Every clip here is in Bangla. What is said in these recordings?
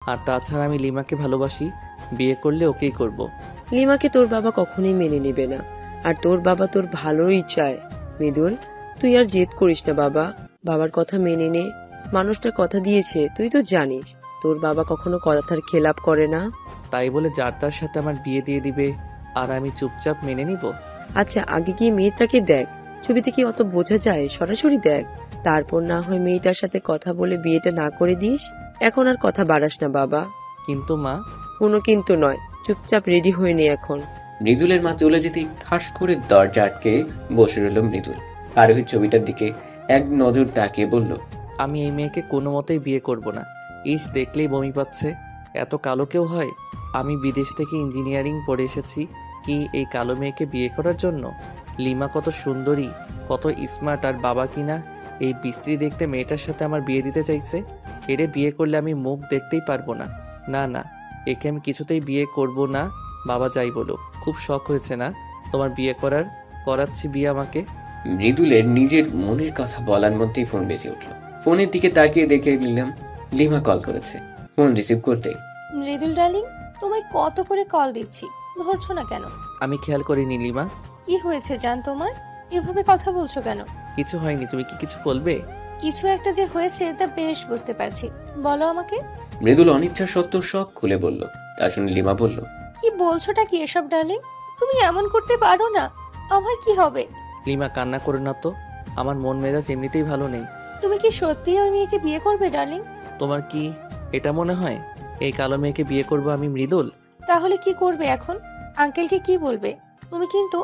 আর তাছাড়া আমি লিমাকে ভালোবাসি, বিয়ে করলে ওকেই করব। লিমাকে তোর বাবা কখনোই মেনে নেবে না, আর তোর বাবা তোর ভালোই চায়। মৃদুল, তুই আর জেদ করিস না বাবা, বাবার কথা মেনে নে। মানুষটা কথা দিয়েছে, তুই তো জানিস তোর বাবা কখনো কথার খেলাপ করে না। তাই বলে যার তার সাথে আমার বিয়ে দিয়ে দিবে আর আমি চুপচাপ মেনে নিব? আচ্ছা, আগে গিয়ে মেয়েটাকে দেখ, ছবিতে কি অত বোঝা যায়? সরাসরি দেখ, তারপর না হয় মেয়েটার সাথে কথা বলে বিয়েটা না করে দিস। এখন আর কথা বাড়াস না বাবা। কিন্তু মা। কোনো কিন্তু নয়, চুপচাপ রেডি হয়ে নে এখন। মৃদুলের মা চলে যেতেই ঠাস করে দরজা আটকে বসে রইল মৃদুল। আরোহীর ছবিটার দিকে এক নজর তাকিয়ে বলল, আমি এই মেয়েকে কোনো মতেই বিয়ে করব না। ইস, দেখলেই বমি পাচ্ছে। এত কালো কেউ হয়? আমি বিদেশ থেকে ইঞ্জিনিয়ারিং পড়ে এসেছি কি এই কালো মেয়েকে বিয়ে করার জন্য? লিমা কত সুন্দরী, কত স্মার্ট, আর বাবা কিনা এই বিশ্রী দেখতে মেয়েটার সাথে আমার বিয়ে দিতে চাইছে। এরে বিয়ে করলে আমি মুখ দেখতেই পারবো না। না না, একে আমি কিছুতেই বিয়ে করব না। বাবা যাই বলো, খুব শখ হয়েছে না তোমার বিয়ে করার? করাচ্ছি বিয়ে আমাকে। মৃদুলের নিজের মনের কথা বলার মধ্যেই ফোন বেজে উঠল। ফোনের দিকে তাকিয়ে দেখে নিলাম লিমা কল করেছে। ফোন রিসিভ করতে, মৃদুল ডার্লিং, তোমায় কত করে কল দিচ্ছি, ধরছো না কেন? আমি খেয়াল করিনি লিমা। কি হয়েছে জান তোমার? এভাবে কথা বলছো কেন? কিছু হয়নি, তুমি কি কিছু বলবে? কিছু একটা যে হয়েছে তা বেশ বুঝতে পারছি, বলো আমাকে। মৃদুল অনিচ্ছা সত্ত্বেও সব খুলে বলল। তা শুনে লিমা বলল, কি বলছোটা কি এসব ডার্লিং? তুমি এমন করতে পারো না। আমার কি হবে? লিমা, কান্না করো না তো, আমার মন মেজাজ এমনিতেই ভালো নেই। তুমি কি সত্যি ওই মেয়েকে বিয়ে করবে ডার্লিং? তোমার কি এটা মনে হয় এই কালো মেয়েকে বিয়ে করব আমি, মৃদুল? তাহলে কি করবে এখন? আঙ্কেলকে কি বলবে? তুমি কিন্তু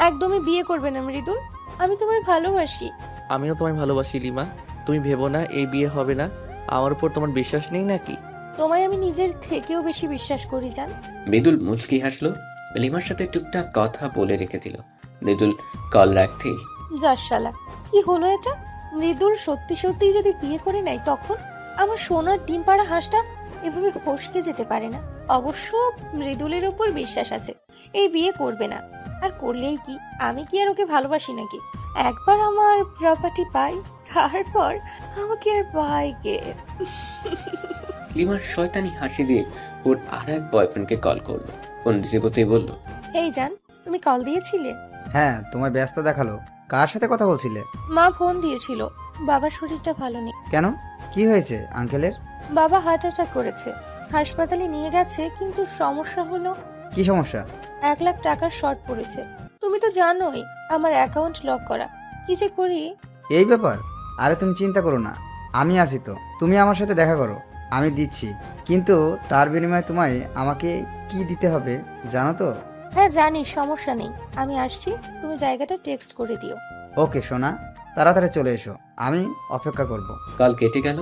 একদমই বিয়ে করবে না মৃদুল, আমি তোমায় ভালোবাসি। আমিও তোমায় ভালোবাসি লিমা, তুমি ভেবো না এই বিয়ে হবে না। আমার উপর তোমার বিশ্বাস নেই নাকি? তোমায় আমি নিজের থেকেও বেশি বিশ্বাস করি জান। মৃদুল মুচকি হাসলো। লিমার সাথে টুকটাক কথা বলে রেখে দিল। মৃদুল কল রাখতেই, জাশালা, কি হলো এটা? মৃদুল সত্যি সত্যি যদি বিয়ে করে নেয় তখন আমার সোনার ডিম পাড়া হাঁসটা এভাবে ফসকে যেতে পারে না। অবশ্য মৃদুলের উপর বিশ্বাস আছে, এই বিয়ে করবে না। আর করলেই কি, আমি কি আর ওকে ভালোবাসি নাকি? একবার আমার প্রপার্টি পাই, তারপর আমাকে আর পাই কে? লিমার শয়তানি হাসি দিয়ে ওর আর এক বয়ফ্রেন্ডকে কল করলো। ফোন রিসিভ হতেই বলল, এই জান, তুমি কল দিয়েছিলে? হ্যাঁ, তোমায় ব্যস্ত দেখালো। কার সাথে কথা বলছিলে? মা ফোন দিয়েছিল, বাবার শরীরটা ভালো নেই। কেন, কি হয়েছে আঙ্কেলের? বাবা হার্ট অ্যাটাক করেছে, হাসপাতালে নিয়ে গেছে, কিন্তু সমস্যা হলো কি সমস্যা? 1 লাখ টাকার শর্ট পড়েছে। তুমি তো জানোই আমার অ্যাকাউন্ট লক করা, কি যে করি। এই ব্যাপার? আরে তুমি চিন্তা করো না, আমি আছি তো। তুমি আমার সাথে দেখা করো, আমি দিচ্ছি। কিন্তু তার বিনিময়ে তোমায় আমাকে কি দিতে হবে জানো তো? হ্যাঁ জানি, সমস্যা নেই, আমি আসছি, তুমি জায়গাটা টেক্সট করে দিও। ওকে সোনা, তাড়াতাড়ি চলে এসো, আমি অপেক্ষা করব। কল কেটে গেল।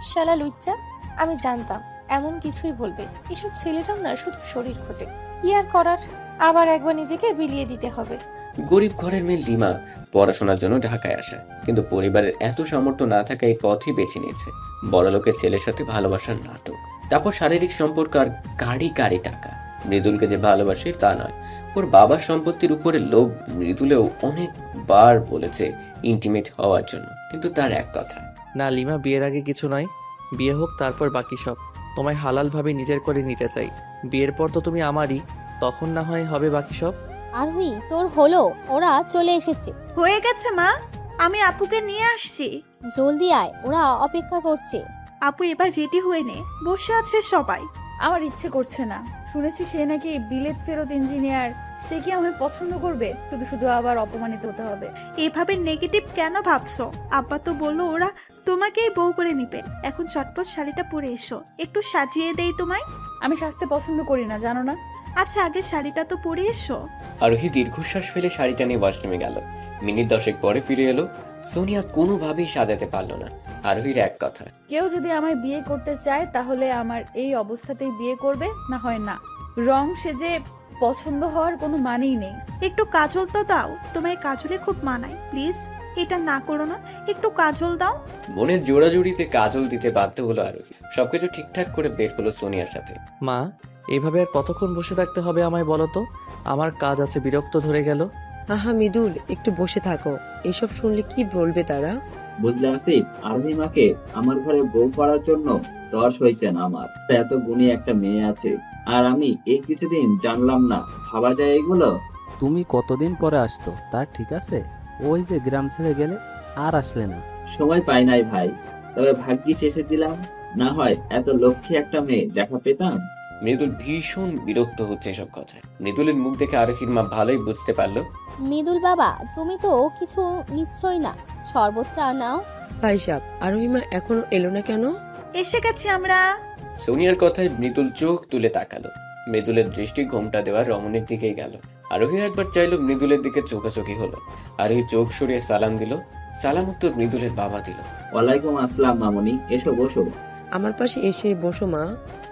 শালা লুচ্চা, আমি জানতাম এমন কিছুই বলবে। এসব ছেলেরাও না শুধু শরীর খোঁজে, কি আর করার, আবার একবার নিজেকে বিলিয়ে দিতে হবে। গরিব ঘরের মেয়ে লিমা পড়াশোনার জন্য ঢাকায় আসা, কিন্তু পরিবারের এত সামর্থ্য না থাকা এই পথই বেছে নিয়েছে। বড়লোকের ছেলের সাথে ভালোবাসার নাটক, তারপর শারীরিক সম্পর্ক আর গাড়ি গাড়ি টাকা। মৃদুলকে যে ভালোবাসে তা নয়, ওর বাবার সম্পত্তির উপরে লোভ। মৃদুলেও অনেকবার বলেছে ইন্টিমেট হওয়ার জন্য, কিন্তু তার এক কথা, না লিমা, বিয়ের আগে কিছু নয়, বিয়ে হোক তারপর বাকি সব। তোমায় হালালভাবে নিজের করে নিতে চাই। বিয়ের পর তো তুমি আমারই, তখন না হয় হবে বাকি সব। আরোহী, তোর হলো, ওরা চলে এসেছে। হয়ে গেছে মা, আমি আপুকে নিয়ে আসছি। জলদি আয়, ওরা অপেক্ষা করছে। আপু এবার রেডি হয়ে নে, বসে আছে সবাই। আমার ইচ্ছে করছে না, শুনেছি সে নাকি বিলেত ফেরত ইঞ্জিনিয়ার। সে কি আমায় পছন্দ করবে? শুধু শুধু আবার অপমানিত হতে হবে। এভাবে নেগেটিভ কেন ভাবছো? আব্বা তো বললো ওরা তোমাকেই বউ করে নিবে। এখন চটপট শাড়িটা পরে এসো, একটু সাজিয়ে দেই তোমায়। আমি সাজতে পছন্দ করি না, জানো না? আচ্ছা আগে শাড়িটা তো পরে এসো। আরোহী দীর্ঘশ্বাস ফেলে শাড়িটা নিয়ে ওয়াশরুমে গেল। মিনিট 10 পরে ফিরে এলো। সোনিয়া কোনোভাবেই সাজাতে পারলো না। আরোহীর এক কথা, কেউ যদি আমায় বিয়ে করতে চায় তাহলে আমার এই অবস্থাতেই বিয়ে করবে, না হয় না। রং সেজে পছন্দ হওয়ার কোনো মানেই নেই। একটু কাজল তো দাও, তোমায় কাজলে খুব মানায়। প্লিজ এটা না করো না, একটু কাজল দাও। মনের জোড়াজুড়িতে কাজল দিতে বাধ্য হলো আরোহী। সবকিছু ঠিকঠাক করে বের হলো সোনিয়ার সাথে। মা, এইভাবে আর কতক্ষণ বসে থাকতে হবে আমায় বলো তো? আমার কাজ আছে, বিরক্ত ধরে গেল। আহা মৃদুল, একটু বসে থাকো, এসব শুনলে কি বলবে তারা? বুঝলে আসিফ, আরোহী মাকে আমার ঘরে বউ করার জন্য তর সইছে না আমার। এত গুণী একটা মেয়ে আছে আর আমি এই কিছুদিন জানলাম না। ভাবা যায় এগুলো? তুমি কতদিন পরে আসছো তার ঠিক আছে? ওই যে গ্রাম ছেড়ে গেলে আর আসলে না। সময় পাই নাই ভাই, তবে ভাগ্যিস এসেছিলাম, না হয় এত লক্ষ্মী একটা মেয়ে দেখা পেতাম। মৃদুল ভীষণ বিরক্ত হচ্ছে এসব কথায়। মৃদুলের মুখ দেখে আরোহীর মা ভালোই বুঝতে পারলো। মৃদুল বাবা, তুমি তো কিছু নিচ্ছই না, শরবতটা নাও। ভাই সাহেব, আরোহিমা এখনো এলো না কেন? এসে গেছি আমরা। সোনিয়ার কথায় মৃদুল চোখ তুলে তাকালো। মৃদুলের দৃষ্টি ঘোমটা দেওয়া রমণীর দিকেই গেল। আরোহী একবার চাইলো মৃদুলের দিকে চোখাচোখি হলো। আরোহী চোখ সরিয়ে সালাম দিল। সালাম উত্তর মৃদুলের বাবা দিল। ওয়ালাইকুম আসসালাম মামনি, এসো বসো। আমার পাশে এসে বসো মা।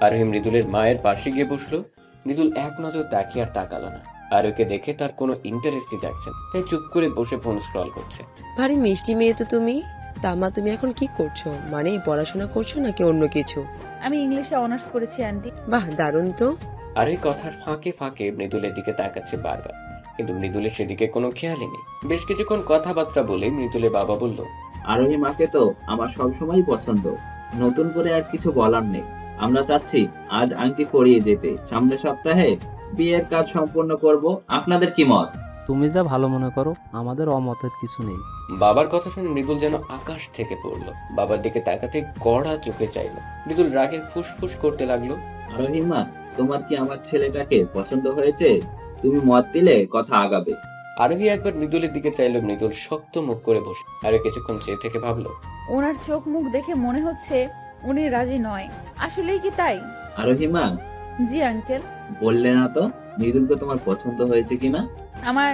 আরোহী মৃদুলের মায়ের পাশে গিয়ে বসলো। মৃদুল এক নজর তাকিয়ে আর তাকালো না। আরোহীকে দেখে তার কোনো ইন্টারেস্টই যাচ্ছে না, তাই চুপ করে বসে ফোন স্ক্রল করছে। ভারী মিষ্টি মেয়ে তো তুমি। তা মা, তুমি এখন কি করছো? মানে পড়াশোনা করছো নাকি অন্য কিছু? আমি ইংলিশে অনার্স করেছি আন্টি। বাহ, দারুণ তো। আর এই কথার ফাঁকে ফাঁকে মৃদুলের দিকে তাকাচ্ছে বারবার, কিন্তু মৃদুলের সেদিকে কোনো খেয়ালই নেই। বেশ কিছুক্ষণ কথাবার্তা বলে মৃদুলের বাবা বলল, আরোহী মাকে তো আমার সবসময় পছন্দ, নতুন করে আর কিছু বলার নেই। আমরা চাচ্ছি আজ আংটি পরিয়ে যেতে, সামনের সপ্তাহে বিয়ের কাজ সম্পূর্ণ করব। আপনাদের কি মত? তুমি যা ভালো মনে করো, আমাদের অমতের কিছু নেই। বাবার কথা শুনে মৃদুল যেন আকাশ থেকে পড়লো। বাবার দিকে তাকাতে গড়া চোখে চাইলো। মৃদুল রাগে ফুসফুস করতে লাগলো, আরোহী মা, তোমার কি আমার ছেলেটাকে পছন্দ হয়েছে? তুমি মত দিলে কথা আগাবে। আরোহী একবার মৃদুলের দিকে চাইলো। মৃদুল শক্ত মুখ করে বসে আরো কিছুক্ষণ চেয়ে থেকে ভাবলো, ওনার চোখ মুখ দেখে মনে হচ্ছে উনি রাজি নয়। আসলেই কি তাই? আরোহী মা, জি আঙ্কেল। বললে না তো মৃদুলকে তোমার পছন্দ হয়েছে কিনা? আমার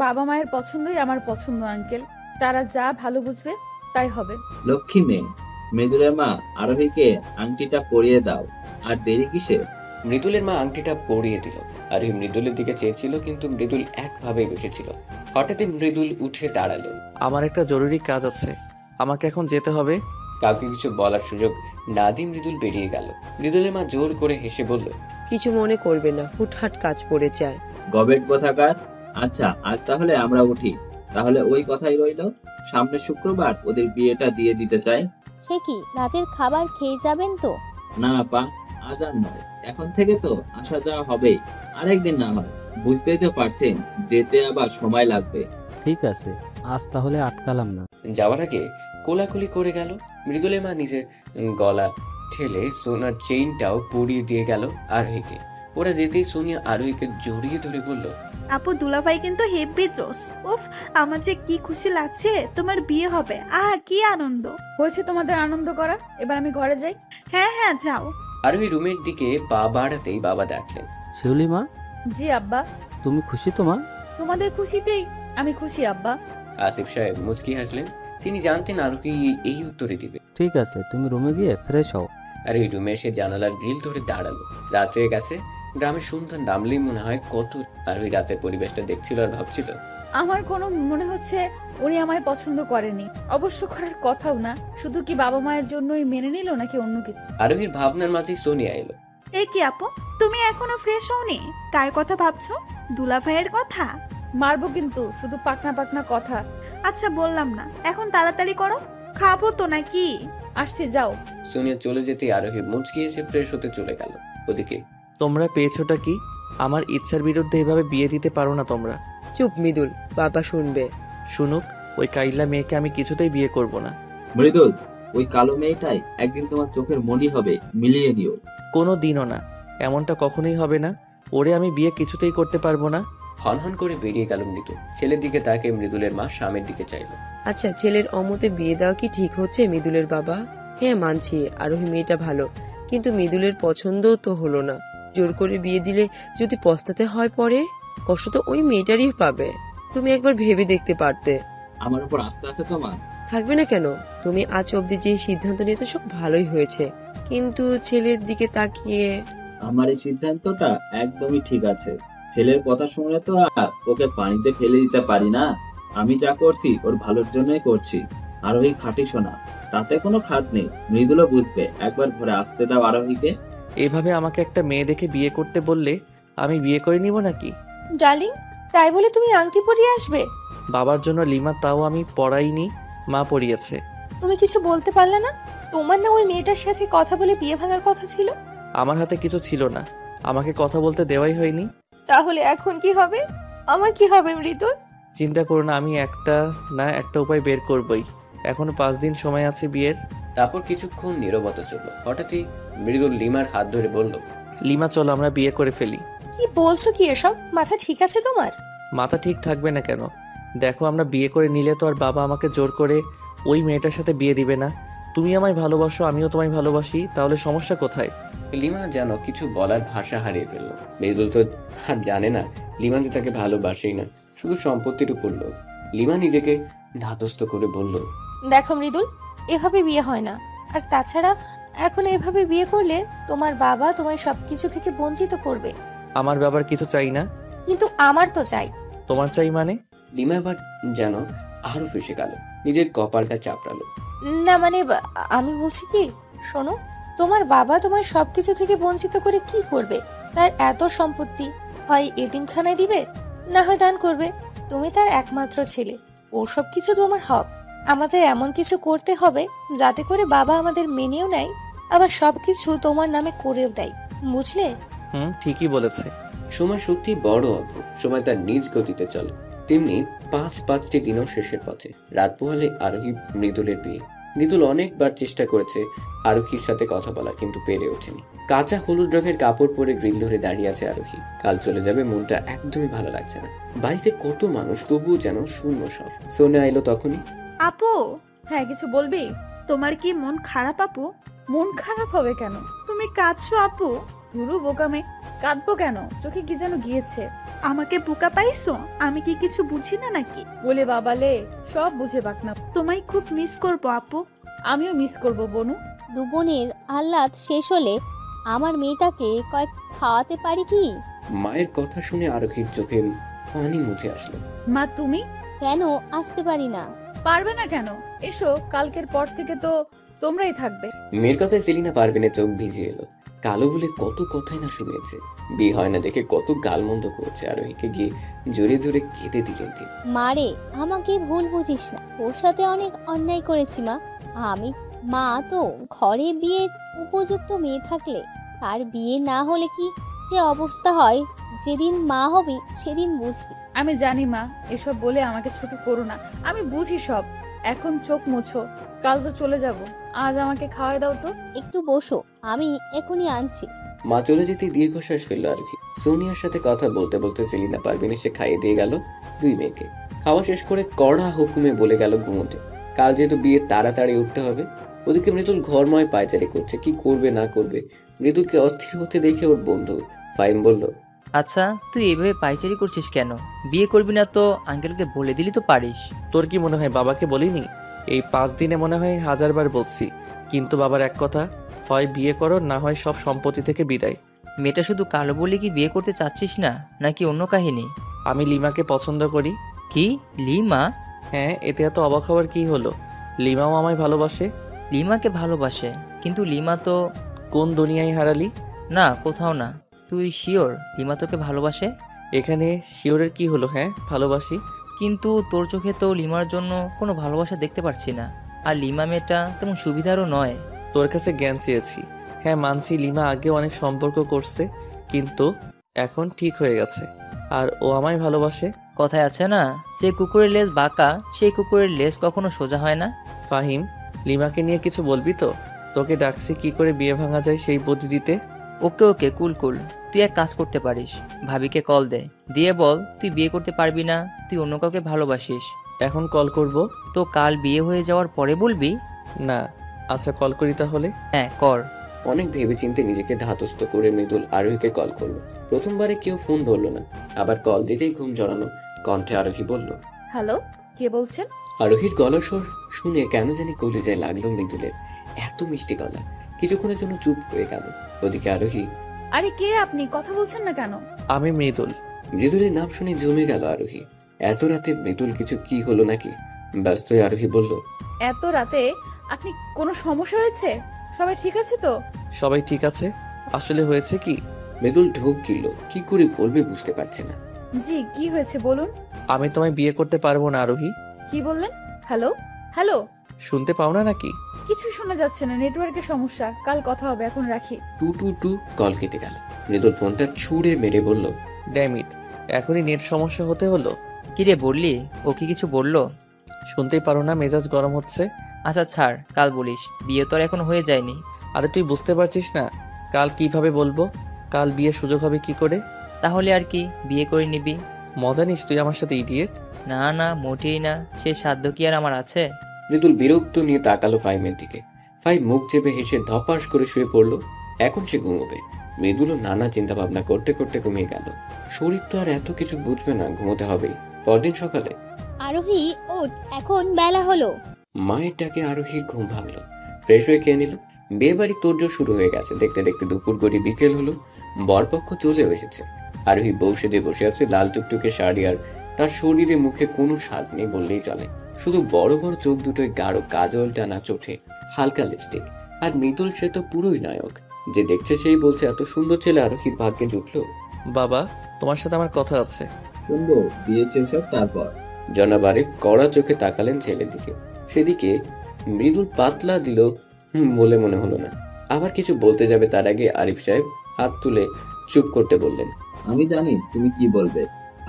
বাবা মায়ের পছন্দই আমার পছন্দ আঙ্কেল। তারা যা ভালো বুঝবে তাই হবে। লক্ষ্মী মেয়ে। মৃদুলের মা, আরোহীকে আংটিটা পরিয়ে দাও। আর দেরি কিসে? মৃদুলের মা আংটিটা পরিয়ে দিল। আরোহী মৃদুলের দিকে চেয়েছিল, কিন্তু মৃদুল একভাবেই বসেছিল। হঠাৎই মৃদুল উঠে দাঁড়ালো। আমার একটা জরুরি কাজ আছে, আমাকে এখন যেতে হবে। কাউকে কিছু বলার সুযোগ না দিয়ে মৃদুল বেরিয়ে গেল। মৃদুলের মা জোর করে হেসে বলল, কিছু মনে করবে না, হুটহাট কাজ পড়ে যায়। গবেট কোথাকার। আচ্ছা, আজ তাহলে আমরা উঠি। তাহলে ওই কথাই রইল, সামনের শুক্রবার ওদের বিয়েটা দিয়ে দিতে চাই। সে কি, রাতের খাবার খেয়ে যাবেন তো? না আপা, আজ আর নয়, এখন থেকে তো আসা যাওয়া হবেই। আরেকদিন না হয়, বুঝতেই তো পারছেন, যেতে আবার সময় লাগবে। ঠিক আছে, আজ তাহলে আটকালাম না। যাওয়ার আগে কোলাকুলি করে গেল। মৃদুলের মা নিজের গলা ঠেলে সোনার চেইনটাও পরিয়ে দিয়ে গেল আরোহীকে। ওরা যেতেই সোনিয়া আরোহীকে জড়িয়ে ধরে বলল, আপু দুলাভাই কিন্তু হেব্বি জোস। উফ, আমার যে কি খুশি লাগছে, তোমার বিয়ে হবে। কি আনন্দ হয়েছে তোমাদের আনন্দ করা, এবার আমি ঘরে যাই। হ্যাঁ হ্যাঁ, যাও। আরোহী রুমের দিকে পা বাড়াতেই বাবা ডাকলেন, শিউলি মা, জি আব্বা। তুমি খুশি তো মা? তোমাদের খুশিতেই আমি খুশি আব্বা। আসিফ সাহেব মুচকি হাসলেন। তিনি জানতেন আরোহী এই উত্তরে দিবে। ঠিক আছে, তুমি রুমে গিয়ে ফ্রেশ হও। আর এই রুমে এসে জানালার গ্রিল ধরে দাঁড়ালো। রাত হয়ে গেছে। গ্রামের সন্তান নামলেই মনে হয় কত। আর ওই রাতের পরিবেশটা দেখছিল আর ভাবছিল, আমার কোনো মনে হচ্ছে উনি আমায় পছন্দ করেনি। অবশ্য করার কথাও না, শুধু কি বাবা মায়ের জন্যই মেনে নিল নাকি অন্য কিছু। আরোহীর ভাবনার মাঝেই সোনিয়া এলো। এ কি আপু, তুমি এখনো ফ্রেশ হওনি? কার কথা ভাবছো? দুলাভাইয়ের কথা? মারবো কিন্তু, শুধু পাকনা পাকনা কথা। আচ্ছা বললাম না, এখন তাড়াতাড়ি করো, খাবো তো নাকি? আসছি, যাও। সোনিয়া চলে যেতে আরোহী মুচকি এসে ফ্রেশ হতে চলে গেল। ওদিকে, তোমরা পেয়েছোটা কি? আমার ইচ্ছার বিরুদ্ধে এভাবে বিয়ে দিতে পারো না তোমরা। চুপ মৃদুল, বাবা শুনবে। শুনুক, ওই কাইলা মেয়েকে আমি কিছুতেই বিয়ে করব না। মৃদুল, ওই কালো মেয়েটাই একদিন তোমার চোখের মনি হবে, মিলিয়ে দিও। কোনো দিনও না, এমনটা কখনোই হবে না। ওরে আমি বিয়ে কিছুতেই করতে পারবো না। হনহন করে বেরিয়ে গেল মৃদুল। ছেলের দিকে তাকে মৃদুলের মা স্বামীর দিকে চাইল। আচ্ছা, ছেলের অমতে বিয়ে দেওয়া কি ঠিক হচ্ছে মৃদুলের বাবা? হ্যাঁ মানছি, আরোহী মেয়েটা ভালো, কিন্তু মৃদুলের পছন্দও তো হলো না। জোর করে বিয়ে দিলে যদি পস্তাতে হয় পরে, কষ্ট তো ওই মেয়েটারই পাবে। তুমি একবার ভেবে দেখতে পারতে। আমার উপর আস্থা আছে তোমার? থাকবে না কেন? তুমি আজ অব্দি যে সিদ্ধান্ত নিয়েছো সব ভালোই হয়েছে, কিন্তু ছেলের দিকে তাকিয়ে। আমার এই সিদ্ধান্তটা একদমই ঠিক আছে। ছেলের কথা শুনে তো আর ওকে পানিতে ফেলে দিতে পারি না। আমি যা করছি ওর ভালোর জন্যই করছি। আরোহী খাঁটি সোনা, তাতে কোনো খাট নেই। মৃদুলও বুঝবে। একবার ঘরে আসতে দাও আরোহীকে। এভাবে আমাকে একটা মেয়ে দেখে বিয়ে করতে বললে আমি বিয়ে করে নিব নাকি? ডার্লিং, তাই বলে তুমি আংটি পরিয়ে আসবে? বাবার জন্য লিমা, তাও আমি পড়াইনি, মা পড়িয়েছে। তুমি কিছু বলতে পারলে না? তোমার না ওই মেয়েটার সাথে কথা বলে বিয়ে ভাঙার কথা ছিল? আমার হাতে কিছু ছিল না, আমাকে কথা বলতে দেওয়াই হয়নি। তাহলে এখন কি হবে? আমার কি হবে মৃদুল? চিন্তা করো না, আমি একটা না একটা উপায় বের করবই। এখনো 5 দিন সময় আছে বিয়ের। তারপর কিছুক্ষণ নীরবতা চলল। হঠাৎই মৃদুল লিমার হাত ধরে বলল, লিমা চলো আমরা বিয়ে করে ফেলি। কি বলছো কি এসব? মাথা ঠিক আছে তোমার? মাথা ঠিক থাকবে না কেন? দেখো, আমরা বিয়ে করে নিলে তো আর বাবা আমাকে জোর করে ওই মেয়েটার সাথে বিয়ে দিবে না। তুমি আমায় ভালোবাসো, আমিও তোমায় ভালোবাসি, তাহলে সমস্যা কোথায়? লিমা যেন কিছু বলার ভাষা হারিয়ে ফেলল। মৃদুল তো আর জানে না লিমা যে তাকে ভালোবাসেই না, শুধু সম্পত্তির উপর লোভ। লিমা নিজেকে ধাতস্থ করে বলল, দেখো মৃদুল, এভাবে বিয়ে হয় না। আর তাছাড়া এখন এভাবে বিয়ে করলে তোমার বাবা তোমায় সবকিছু থেকে বঞ্চিত করবে। আমার বাবার কিছু চাই না। কিন্তু আমার তো চাই। তোমার চাই মানে? লিমা এবার যেন আরো ফেসে গেল, নিজের কপালটা চাপড়ালো। না মানে আমি বলছি কি, শোনো, তোমার বাবা তোমার সবকিছু থেকে বঞ্চিত করে কি করবে? তার এত সম্পত্তি, হয় এতিমখানায় দিবে, না হয় দান করবে। তুমি তার একমাত্র ছেলে, ওর সবকিছু তোমার হক। আমাদের এমন কিছু করতে হবে যাতে করে বাবা আমাদের মেনেও নেয়, আবার সবকিছু তোমার নামে করেও দেয়, বুঝলে? ঠিকই বলেছে। সময় সত্যি বড় অদ্ভুত। সময় তার নিজ গতিতে চলে। তেমনি 5টি দিনও শেষের পথে। রাত পোহালে আরোহী মৃদুলের বিয়ে। মৃদুল অনেকবার চেষ্টা করেছে আরোহীর সাথে কথা বলার, কিন্তু পেরে ওঠেনি। কাঁচা হলুদ রঙের কাপড় পরে গ্রিল ধরে দাঁড়িয়ে আছে আরোহী। কাল চলে যাবে, মনটা একদমই ভালো লাগছে না। বাড়িতে কত মানুষ, তবুও যেন শূন্য সব। সোনিয়া এলো তখনই। আপু, হ্যাঁ, কিছু বলবি? তোমার কি মন খারাপ আপু? মন খারাপ হবে কেন? তুমি কাঁদছো আপু? ধুরু বোকামে, কাঁদবো কেন? চোখে কি যেন গিয়েছে। আমাকে বোকা পাইছো? আমি কি কিছু বুঝি না নাকি? বলে বাবালে, সব বুঝে বাকনা। তোমায় খুব মিস করবো আপু। আমিও মিস করবো বনু। দু বোনের আহ্লাদ শেষ হলে আমার মেয়েটাকে কয়েক খাওয়াতে পারি কি? মায়ের কথা শুনে আরোহীর চোখে পানি মুছে আসলো। মা তুমি কেন আসতে পারি না? পারবে না কেন? এসো, কালকের পর থেকে তো তোমরাই থাকবে। মেয়ের কথায় সেলিনা পারভিনের চোখ ভিজে এলো। কালো বলে কত কথাই না শুনেছে। বিয়ে হয় না দেখে কত গালমন্দ করেছে। আরোহীকে গিয়ে জড়িয়ে ধরে কেঁদে দিলেন তিনি। মারে, আমাকে ভুল বুঝিস না, ওর সাথে অনেক অন্যায় করেছি মা। আমি মা তো ঘরে বিয়ের উপযুক্ত মেয়ে থাকলে তার বিয়ে না হলে কি যে অবস্থা হয়, যেদিন মা হবি সেদিন বুঝবি। আমি জানি মা, এসব বলে আমাকে ছোট করো না। আমি বুঝি সব। এখন চোখ মুছো, কাল তো চলে যাব। আজ আমাকে খাওয়াই দাও তো। একটু বসো, আমি এখনই আনছি। মা চলে যেতে দীর্ঘশ্বাস ফেললো আরোহী। সোনিয়ার সাথে কথা বলতে বলতে সেলিনা পারভিন এসে খাইয়ে দিয়ে গেল দুই মেয়েকে। খাওয়া শেষ করে কড়া হুকুমে বলে গেল ঘুমোতে। কাল যেহেতু বিয়ে তাড়াতাড়ি উঠতে হবে। ওদিকে মৃদুল ঘরময় পায়চারি করছে, কি করবে না করবে। মৃদুলকে অস্থির হতে দেখে ওর বন্ধু ফাইম বলল, আচ্ছা, তুই এইভাবে পাইচারি করছিস কেন? বিয়ে করবি না তো আঙ্কেলকে বলে দিলি তো পারিস। তোর কি মনে হয় বাবাকে বলিনি? এই 5 দিনে মনে হয় 1000বার বলছি, কিন্তু বাবার এক কথা, হয় বিয়ে করো, না হয় সব সম্পত্তি থেকে বিদায়। মেয়েটা শুধু কালো বলে কি বিয়ে করতে চাচ্ছিস না, নাকি অন্য কাহিনী? আমি লিমাকে পছন্দ করি। কি, লিমা? হ্যাঁ, এতে এত অবাক হওয়ার কি হলো? লিমাও আমায় ভালোবাসে। লিমাকে ভালোবাসে? কিন্তু লিমা তো... কোন দুনিয়ায় হারালি? না, কোথাও না। তুই শিওর লিমা তোকে ভালোবাসে? এখানে শিওরের কি হলো? হ্যাঁ, ভালোবাসি। কিন্তু তোর চোখে তো লিমার জন্য কোনো ভালোবাসা দেখতে পারছি না। আর লিমা মেয়েটা তেমন সুবিধারও নয়। তোর কাছে জ্ঞান চেয়েছি। হ্যাঁ, মানছি লিমা আগে অনেক সম্পর্ক করছে, কিন্তু এখন ঠিক হয়ে গেছে, আর ও আমায় ভালোবাসে। কথায় আছে না, যে কুকুরের লেজ বাঁকা সেই কুকুরের লেজ কখনো সোজা হয় না। ফাহিম, লিমাকে নিয়ে কিছু বলবি তো? তোকে ডাকছি কি করে বিয়ে ভাঙা যায় সেই বুদ্ধি দিতে। ওকে ওকে, কুল কুল। তুই এক কাজ করতে পারিস, ভাবিকে কল দে, দিয়ে বল তুই বিয়ে করতে পারবি না, তুই অন্য কাউকে ভালোবাসিস। এখন কল করব? তো কাল বিয়ে হয়ে যাওয়ার পরে বলবি। না, আচ্ছা কল করি তাহলে। হ্যাঁ, কর। অনেক ভেবেচিন্তে নিজেকে ধাতস্থ করে মৃদুল আরোহীকে কল করলো। প্রথমবারে কেউ ফোন ধরলো না, আবার কল দিতেই ঘুম জড়ানো কণ্ঠে আরোহী বলল, হ্যালো, কে বলছেন? আরোহীর গলার স্বর শুনে কেন জানি কলিজায় লাগলো মৃদুলের। এত মিষ্টি গলা। কিছুক্ষণের জন্য চুপ হয়ে গেল। ওদিকে আরোহী, আরে কে আপনি? কথা বলছেন না কেন? আমি মৃদুল। মৃদুলের নাম শুনে জমে গেল আরোহী। এত রাতে মৃদুল কিছু কি হলো নাকি? ব্যস্ত হয়ে আরোহী বলল, এত রাতে আপনি কোনো সমস্যা হয়েছে? সবাই ঠিক আছে তো? সবাই ঠিক আছে। আসলে হয়েছে কি? মৃদুল ঢোক গিলল, কি করে বলবে বুঝতে পারছে না। জি, কি হয়েছে বলুন। আমি তোমায় বিয়ে করতে পারবো না আরোহী। কি বললেন? হ্যালো হ্যালো, শুনতে পাও না নাকি? কিছু শোনা যাচ্ছে না, নেটওয়ার্কের সমস্যা। কাল কথা হবে, এখন রাখি। টু টু টু কল কেটে গেল। মৃদুল ফোনটা ছুঁড়ে মেরে বলল, ড্যামিট, এখনই নেট সমস্যা হতে হলো। কিরে বললি? ও কি কিছু বললো? শুনতেই পারো না মেজাজ গরম হচ্ছে? আচ্ছা ছাড়, কাল বলিস। বিয়ে তো আর এখন হয়ে যায়নি। আরে তুই বুঝতে পারছিস না কাল কিভাবে বলবো? কাল বিয়ের সুযোগ হবে কি করে? তাহলে আর কি, বিয়ে করে নিবি। মজা নিস তুই আমার সাথে, ইডিয়েট। না না, মোটেই না। সে সাধ্য কি আর আমার আছে? মৃদুল বিরক্ত নিয়ে তাকালো ফাহিমের দিকে। ফাহিম মুখ চেপে হেসে ধপাস করে শুয়ে পড়লো। এখন সে ঘুমোবে। মৃদুলও নানা চিন্তা ভাবনা করতে করতে ঘুমিয়ে গেল। শরীর তো আর এত কিছু বুঝবে না, ঘুমোতে হবেই। পরদিন সকালে আরোহী ওঠ, এখন বেলা হলো। মায়ের ডাকে আরোহীর ঘুম ভাঙলো। ফ্রেশ হয়ে খেয়ে নিল। বিয়ে বাড়ি তোড়জোড় শুরু হয়ে গেছে। দেখতে দেখতে দুপুর গড়িয়ে বিকেল হলো। বরপক্ষ চলেও এসেছে। আরোহী বউ সেজে বসে আছে, লাল টুকটুকে শাড়ি, আর তার শরীরে মুখে কোনো সাজ নেই বললেই চলে। শুধু বড় বড় চোখ দুটোয় গাঢ় কাজল টানা চোখে হালকা লিপস্টিক। আর মৃদুল সে তো পুরোই নায়ক। যে দেখছে সেই বলছে এত সুন্দর ছেলে আরোহীর ভাগ্যে জুটলো। বাবা, তোমার সাথে আমার কথা আছে। শুনবো, বিয়ে শেষ হোক তারপর। জনাব আরিফ কড়া চোখে তাকালেন ছেলের দিকে। সেদিকে মৃদুল পাতলা দিল বলে মনে হলো না। আবার কিছু বলতে যাবে তার আগে আরিফ সাহেব হাত তুলে চুপ করতে বললেন। আমি জানি তুমি কি বলবে,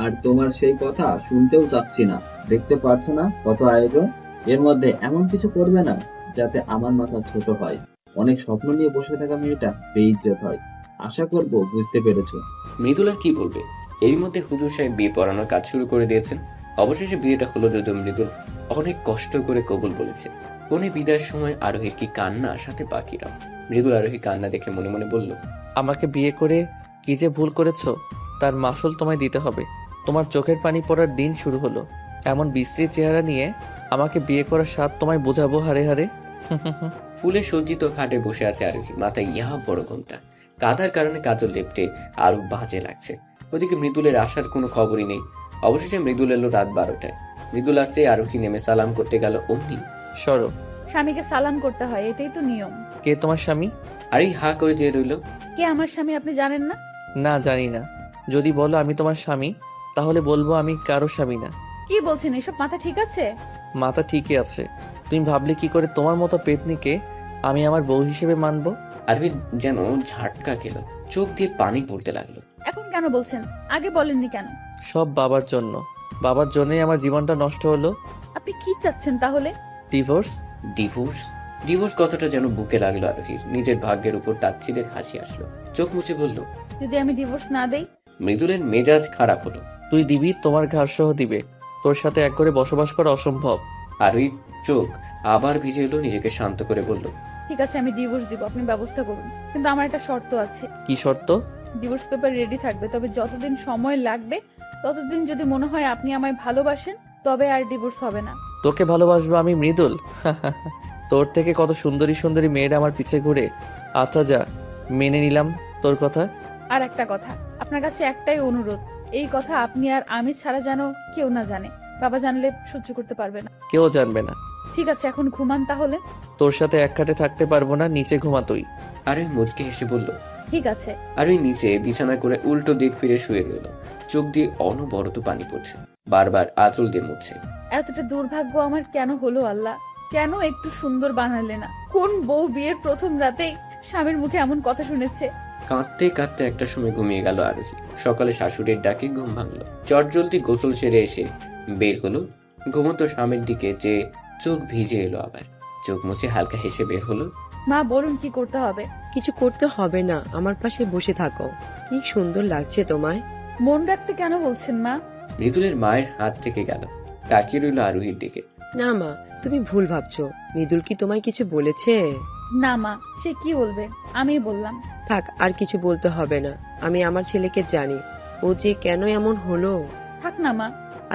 আর তোমার সেই কথা শুনতেও চাচ্ছি না। দেখতে পাচ্ছ না কত আয়োজন? এর মধ্যে এমন কিছু করবে না যাতে আমার মাথা ছোট হয়। অনেক স্বপ্ন নিয়ে বসে থাকা মেয়েটা বেইজ্জত হয়। আশা করব বুঝতে পেরেছো। মৃদুল আর কি বলবে? এরই মধ্যে হুজুর সাহেব বিয়ে পড়ানোর কাজ শুরু করে দিয়েছেন। অবশেষে বিয়েটা হলো, যদিও মৃদুল অনেক কষ্ট করে কবুল বলেছে। কোনে বিদায়ের সময় আরোহীর কি কান্না, সাথে বাকিরাও। মৃদুল আরোহী কান্না দেখে মনে মনে বলল, আমাকে বিয়ে করে কি যে ভুল করেছো তার মাসুল তোমায় দিতে হবে। তোমার চোখের পানি পড়ার দিন শুরু হলো। এমন বিশ্রী চেহারা নিয়ে আমাকে বিয়ে করার স্বাদ তোমায় বোঝাবো হারে হারে। ফুলে সজ্জিত খাটে বসে আছে আরোহী, মাথায় ইহা বড় ঘোমটা। কাদার কারণে কাজল লেপটে আরো বাজে লাগছে। ওদিকে মৃদুলের আসার কোনো খবরই নেই। অবশেষে মৃদুল এলো রাত 12টায়। মৃদুল আসতেই আরোহী নেমে সালাম করতে গেল। অমনি সরো। স্বামীকে সালাম করতে হয়, এটাই তো নিয়ম। কে তোমার স্বামী? আরে হা করে যে রইল। কে আমার স্বামী আপনি জানেন না? না, জানি না। যদি বলো আমি তোমার স্বামী তাহলে বলবো আমি কারো স্বামী না। কি বলছেন এসব? মাথা ঠিক আছে? মাথা ঠিকই আছে। তুমি ভাবলে কি করে তোমার মতো পেতনিকে আমি আমার বউ হিসেবে মানবো? আরোহী যেন ঝাটকা খেল, চোখ দিয়ে পানি পড়তে লাগলো। এখন কেন বলছেন? আগে বলেননি কেন? সব বাবার জন্য। বাবার জন্যই আমার জীবনটা নষ্ট হলো। আপনি কি চাচ্ছেন তাহলে? ডিভোর্স। ডিভোর্স? ডিভোর্স কথাটা যেন বুকে লাগলো আরোহীর। নিজের ভাগ্যের উপর তাচ্ছিলের হাসি আসলো। চোখ মুছে বলল, যদি আমি ডিভোর্স না দেই? মৃদুলের মেজাজ খারাপ হলো। তুই দিবি, তোমার ঘাড় সহ দিবে। তোর সাথে এক করে বসবাস করা অসম্ভব। আরোহীর চোখ আবার ভিজে এলো। নিজেকে শান্ত করে বলল, ঠিক আছে, আমি ডিভোর্স দিব, আপনি ব্যবস্থা করুন। কিন্তু আমার একটা শর্ত আছে। কি শর্ত? ডিভোর্স পেপার রেডি থাকবে, তবে যতদিন সময় লাগবে ততদিন যদি মনে হয় আপনি আমায় ভালোবাসেন তবে আর ডিভোর্স হবে না। তোকে ভালোবাসবো আমি মৃদুল? তোর থেকে কত সুন্দরী সুন্দরী মেয়েরা আমার পিছে ঘুরে। আচ্ছা যা, মেনে নিলাম তোর কথা। আর একটা কথা, আপনার কাছে একটাই অনুরোধ, এই কথা আপনি আর আমি ছাড়া যেন কেউ না জানে। বাবা জানলে সহ্য করতে পারবে না। কেউ জানবে না। ঠিক আছে, এখন ঘুমান তাহলে। তোর সাথে এক খাটে থাকতে পারবো না, নিচে ঘুমা তুই। আরোহী মুচকে হেসে বলল, ঠিক আছে। আরোহী নিচে বিছানা করে উল্টো দিক ফিরে শুয়ে রইল। চোখ দিয়ে অনবরত পানি পড়ছে। বারবার আঁচল দিয়ে মুছছে। এতটা দুর্ভাগ্য আমার কেন হলো আল্লাহ? কেন একটু সুন্দর বানালে না? কোন বউ বিয়ের প্রথম রাতেই স্বামীর মুখে এমন কথা শুনেছে? কাঁদতে কাঁদতে একটা সময় ঘুমিয়ে গেল আরোহী। সকালে শাশুড়ির ডাকে ঘুম ভাঙলো। চটজলদি গোসল সেরে এসে বের হলো। ঘুমন্ত স্বামীর দিকে যে চোখ ভিজে এলো। আবার চোখ মুছে হালকা হেসে বের হলো। মা বলুন কি করতে হবে? কিছু করতে হবে না, আমার পাশে বসে থাকো। কি সুন্দর লাগছে তোমায়। মন রাখতে কেন বলছেন মা? মৃদুলের মায়ের হাত থেকে গেল, তাকিয়ে রইল আরোহীর দিকে। না মা, তুমি ভুল ভাবছো। মৃদুল কি তোমায় কিছু বলেছে? না মা, সে কি বলবে? আমি বললাম। থাক, আর কিছু বলতে হবে না। আমি আমার ছেলেকে জানি, ও যে কেন এমন হলো। থাক না মা।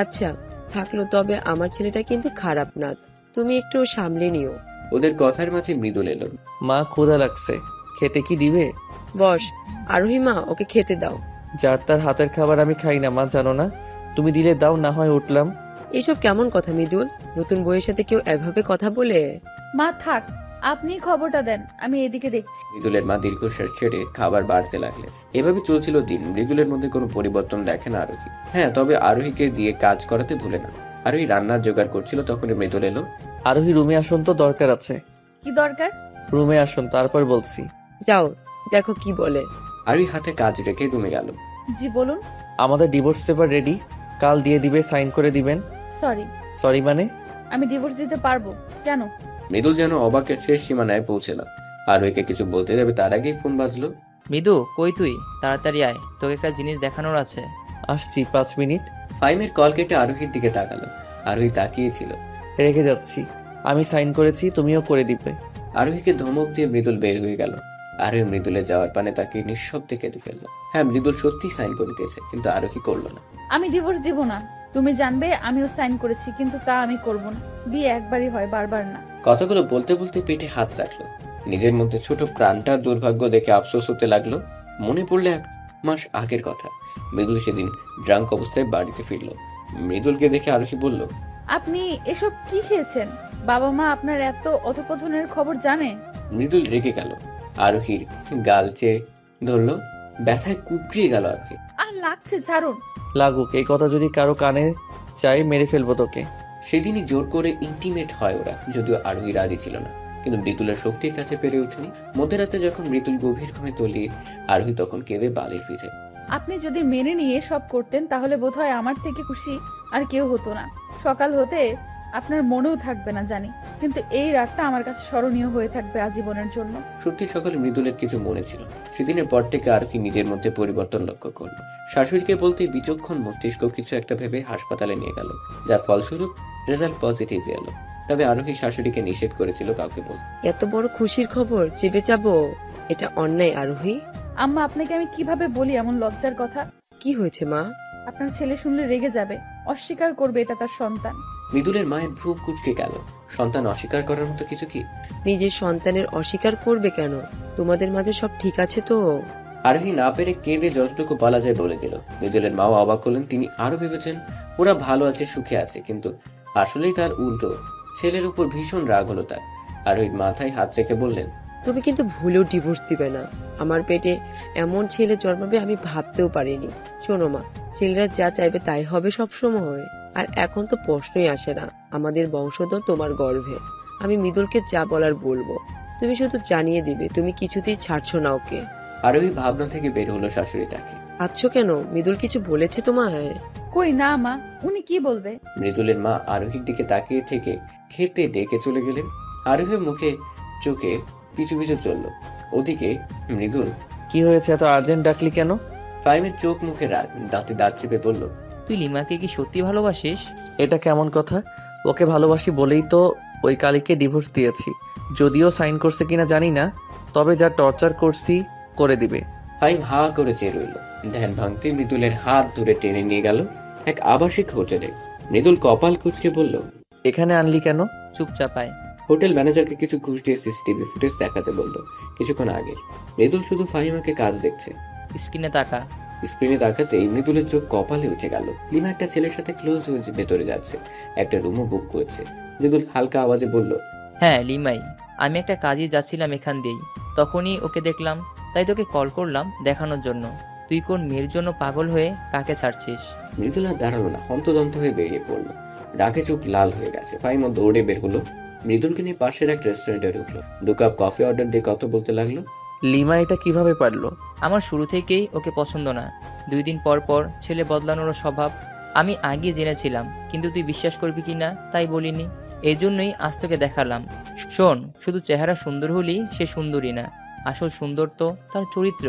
আচ্ছা থাকলো, তবে আমার ছেলেটা কিন্তু খারাপ না, তুমি একটু সামলে নিও। ওদের কথার মাঝে মৃদুল এলো। মা ক্ষুধা লাগছে, খেতে কি দিবে? বস, আরোহী মা, ওকে খেতে দাও। যার তার হাতের খাবার আমি খাই না মা, জানো না? তুমি দিলে দাও, না হয় উঠলাম। এসব কেমন কথা মৃদুল? নতুন বউয়ের সাথে কেউ এভাবে কথা বলে? মা থাক, আপনি খবরটা দেন, আমি এদিকে দেখছি। মৃদুলের মা দীর্ঘশ্বাস ছেড়ে খাবার বাড়তে লাগলেন। এভাবে চলছিল দিন। মৃদুলের মধ্যে কোনো পরিবর্তন দেখে না আরোহী। হ্যাঁ, তবে আরোহীকে দিয়ে কাজ করাতে ভুলে না। আরোহী রান্নার জোগাড় করছিল, তখনই মৃদুল এলো। আরোহী রুমে আসুন তো, দরকার আছে। কি দরকার? রুমে আসুন, তারপর বলছি। যাও, দেখো কি বলে। আরোহী হাতে কাজ রেখে রুমে গেল। জি বলুন। আমাদের ডিভোর্স পেপার রেডি, কাল দিয়ে দিবে, সাইন করে দিবেন। সরি। সরি মানে? আমি ডিভোর্স দিতে পারবো। কেন? মৃদুল যেন অবাকের শেষ সীমানায় পৌঁছল। আরোহীকে কিছু বলতে যাবে তার আগেই ফোন বাজলো। মৃদু, কই তুই? তাড়াতাড়ি আয়, তোকে একটা জিনিস দেখানোর আছে। আসছি, 5 মিনিট। ফাইমের কল কেটে আরোহীর দিকে তাকালো। আরোহী তাকিয়েছিল। রেখে যাচ্ছি, আমি সাইন করেছি, তুমিও করে দিবে। আরোহীকে ধমক দিয়ে মৃদুল বের হয়ে গেল। আরোহী মৃদুলের যাওয়ার পানে তাকে নিঃশব্দে কেটে ফেললো। হ্যাঁ, মৃদুল সত্যিই সাইন করে দিয়েছে, কিন্তু আরোহী করলো না। আমি ডিভোর্স দিব না। তুমি জানবে আমিও সাইন করেছি, কিন্তু তা আমি করব না। বিয়ে একবারই হয়, বারবার না। কথাগুলো বলতে বলতে পেটে হাত রাখলো। নিজের মধ্যে ছোট প্রাণটার দুর্ভাগ্য দেখে আফসোস হতে লাগলো। মনে পড়লে 1 মাস আগের কথা। মৃদুল সেদিন ড্রাঙ্ক অবস্থায় বাড়িতে ফিরল। মৃদুলকে দেখে আরোহী বলল, আপনি এসব কি খেয়েছেন? বাবা মা আপনার এত অধপতনের খবর জানে? মৃদুল রেগে গেল। আরোহীর গাল চেয়ে ধরলো। ব্যথায় কুপড়িয়ে গেল আরোহী। আর লাগছে, ছাড়ুন। লাগুক, এই কথা যদি কারো কানে চাই মেরে ফেলবো তোকে। সেদিনই জোর করে ইন্টিমেট হয় ওরা, যদিও আরোহী রাজি ছিল না। কিন্তু মৃদুলের শক্তির কাছে পেরে ওঠেনি। মধ্যরাতে যখন মৃদুল গভীর ঘুমে তলিয়ে, আরোহী তখন কেঁদে বালিশ ভিজে। আপনি যদি মেনে নিয়ে সব করতেন তাহলে বোধহয় আমার থেকে খুশি আর কেউ হতো না। সকাল হতে আপনার মনেও থাকবে না জানি, কিন্তু এই রাতটা আমার কাছে স্মরণীয় হয়ে থাকবে আজীবনের জন্য। সত্যি সকালে মৃদুলের কিছু মনে ছিল। সেদিনের পর থেকে আরোহী নিজের মধ্যে পরিবর্তন লক্ষ্য করল। শাশুড়িকে বলতে বিচক্ষণ মস্তিষ্ক কিছু একটা ভেবে হাসপাতালে নিয়ে গেল, যার ফলস্বরূপ রেজাল্ট পজিটিভ এলো। তবে আরোহী শাশুড়িকে নিষেধ করেছিল কাউকে বলতে। এত বড় খুশির খবর চেপে যাবো, এটা অন্যায় আরোহী। আম্মা, আপনাকে আমি কিভাবে বলি এমন লজ্জার কথা? কি হয়েছে মা? আপনার ছেলে শুনলে রেগে যাবে, অস্বীকার করবে এটা তার সন্তান। মৃদুলের মায়ের ভ্রু কুঁচকে গেল। সন্তান অস্বীকার করার মতো কিছু কি? নিজের সন্তানের অস্বীকার করবে কেন? তোমাদের মাঝে সব ঠিক আছে তো? আরোহী না পেরে কেঁদে যতটুকু বলা যায় বলে দিল। মৃদুলের মাও অবাক হলেন। তিনি আরো ভেবেছেন ওরা ভালো আছে, সুখে আছে, কিন্তু আসলেই তার উল্টো। ছেলের উপর ভীষণ রাগ হলো তার। আরোহীর মাথায় হাত রেখে বললেন, তুমি কিন্তু ভুলেও ডিভোর্স দিবে না। আমার পেটে এমন ছেলে জন্মাবে আমি ভাবতেও পারিনি। শোনো মা, ছেলেরা যা চাইবে তাই হবে সব সময়। আর এখন তো প্রশ্নই আসে না, আমাদের বংশধর তোমার গর্ভে। আমি মৃদুলকে যা বলার বলবো, তুমি শুধু জানিয়ে দিবে তুমি কিছুতেই ছাড়ছো না ওকে। আরোহী ভাবনা থেকে বের হলো শাশুড়ি তাকে। আচ্ছা, কেন? মৃদুল কিছু বলেছে তোমায়? কই না মা, উনি কি বলবে? মৃদুলের মা আরোহীর দিকে তাকিয়ে থেকে খেতে ডেকে চলে গেলেন। আরোহীর মুখে চোখে পিছু পিছু চলল। ওদিকে মৃদুল, কি হয়েছে, এত আর্জেন্ট ডাকলি কেন? ফাইমের চোখ মুখে রাগ, দাঁতে দাঁত চেপে বলল, তুই লিমাকে কি সত্যি ভালোবাসিস? এটা কেমন কথা? ওকে ভালোবাসি বলেই তো ওই কালীকে ডিভোর্স দিয়েছি। যদিও সাইন করছে কিনা জানি না, তবে যা টর্চার করছি করে দিবে। ফাইম হা করে চেয়ে রইল। ধ্যান ভাঙতে মৃদুলের হাত ধরে টেনে নিয়ে গেল এক আবাসিক হোটেলে। মৃদুল কপাল কুঁচকে বলল, এখানে আনলি কেন? চুপচাপ আয়। হোটেল ম্যানেজারকে কিছু ঘুষ দিয়ে সিসিটিভি ফুটেজ দেখাতে বলল কিছুক্ষণ আগে। মৃদুল শুধু ফাহিমাকে কাজ দেখছে। স্ক্রিনে তাকা। স্ক্রিনে তাকাতেই মৃদুলের চোখ কপালে উঠে গেল। লিমা একটা ছেলের সাথে ক্লোজ হয়ে ভেতরে যাচ্ছে, একটা রুমও বুক করেছে। মৃদুল হালকা আওয়াজে বলল, হ্যাঁ লিমাই, আমি একটা কাজে যাচ্ছিলাম এখান দিয়েই, তখনই ওকে দেখলাম, তাই তোকে কল করলাম দেখানোর জন্য তুই কোন মেয়ের জন্য পাগল হয়ে কাকে ছাড়ছিস। মৃদুল আর দাঁড়ালো না, হন্তদন্ত হয়ে বেরিয়ে পড়লো। রাগে চোখ লাল হয়ে গেছে। ফাহিমা দৌড়ে বের হলো, মৃদুলকে নিয়ে পাশের এক রেস্টুরেন্টে ঢুকলো। 2 কাপ কফি অর্ডার দিয়ে কত বলতে লাগলো। লিমা এটা কিভাবে পারলো? আমার শুরু থেকেই ওকে পছন্দ না। 2 দিন পর পর ছেলে বদলানোর স্বভাব আমি আগে জেনেছিলাম, কিন্তু তুই বিশ্বাস করবি কি না তাই বলিনি। এই জন্যই আজ তোকে দেখালাম। শোন, শুধু চেহারা সুন্দর হলেই সে সুন্দরী না, আসল সুন্দর তো তার চরিত্র।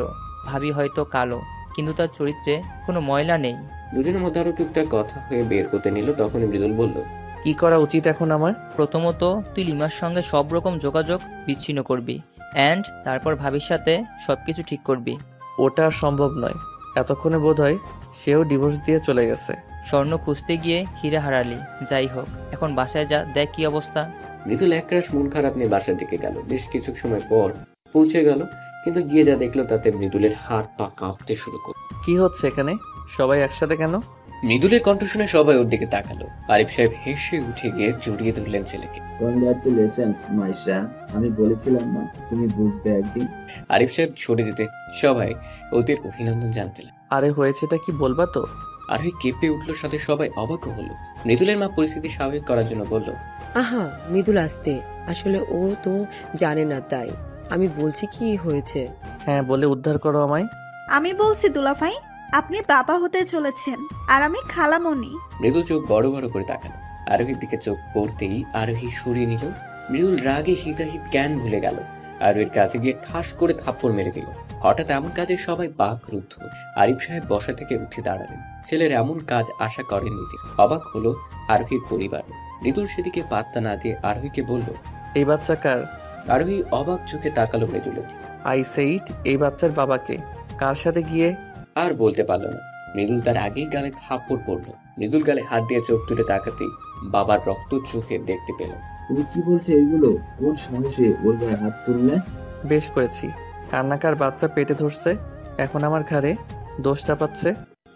ভাবি হয়তো কালো, কিন্তু তার চরিত্রে কোনো ময়লা নেই। দুজনের মধ্যে আরো টুকটাক কথা হয়ে বের হতে নিল। তখনই মৃদুল বলল, কি করা উচিত এখন আমার? প্রথমত তুই লিমার সঙ্গে সব রকম যোগাযোগ বিচ্ছিন্ন করবি, অ্যান্ড তারপর ভাবির সাথে সবকিছু ঠিক করবি। ওটা আর সম্ভব নয়। এতক্ষণে বোধ হয় সেও ডিভোর্স দিয়ে চলে গেছে। স্বর্ণ খুঁজতে গিয়ে হিরে হারালি। যাই হোক, এখন বাসায় যা, দেখ কি অবস্থা। মৃদুল একরাশ মন খারাপ নিয়ে বাসার দিকে গেল। বেশ কিছু সময় পর পৌঁছে গেল, কিন্তু গিয়ে যা দেখলো তাতে মৃদুলের হাত পা কাঁপতে শুরু করল। কি হচ্ছে এখানে? সবাই একসাথে কেন? মৃদুলের কণ্ঠ শুনে সবাই ওর দিকে তাকালো। আরিফ সাহেব হেসে উঠে গিয়ে জড়িয়ে ধরলেন ছেলেকে। কনগ্রাচুলেশনস মাইশা, আমি বলেছিলাম না তুমি বুঝবে একদিন। আরিফ সাহেব ছড়ে যেতে সবাই ওদের অভিনন্দন জানাতে লাগলেন। আরে হয়েছেটা কি বলবা তো? আর ওই কেঁপে উঠলো, সাথে সবাই অবাক হলো। মৃদুলের মা পরিস্থিতি স্বাভাবিক করার জন্য বলল, আহা মৃদুল আসতে, আসলে ও তো জানে না, তাই আমি বলছি কি হয়েছে। হ্যাঁ, বলে উদ্ধার করো আমায়। আমি বলছি দুলাভাই, আপনি বাবা হতে চলেছেন আর আমি খালামণি। মৃদুল চোখ বড় বড় করে তাকালো। আরোহীর দিকে চোখ পড়তেই আরোহী সরিয়ে নিল। মৃদুল রাগে হিতাহিত জ্ঞান ভুলে গেল। আরোহীর কাছে গিয়ে ঠাস করে থাপ্পড় মেরে দিল। হঠাৎ এমন কাজে সবাই বাকরুদ্ধ। আরিফ সাহেব বসা থেকে উঠে দাঁড়ালেন। ছেলের এমন কাজ আশা করেননি তিনি। অবাক হলো আরোহীর পরিবার। মৃদুল সেদিকে পাত্তা না দিয়ে আরোহীকে বলল, এই বাচ্চা কার? আরোহী অবাক চোখে তাকালো মৃদুলের দিকে। আই সেইড, এই বাচ্চার বাবাকে। কার সাথে গিয়ে? আর বলতে পারল না। মৃদুল তার আগেই গালে থাপ্পড় পড়লো। মৃদুল গালে হাত দিয়ে চোখ তুলে তাকাতেই বাবার রক্ত চোখে দেখতে পেল। তুমি কি বলছো এগুলো? কোন সাহসে ওর গায়ে হাত তুললে? বেশ করেছি। কান্নাকার বাচ্চা পেটে ধরছে, এখন আমার ঘাড়ে দোষ চাপাচ্ছে।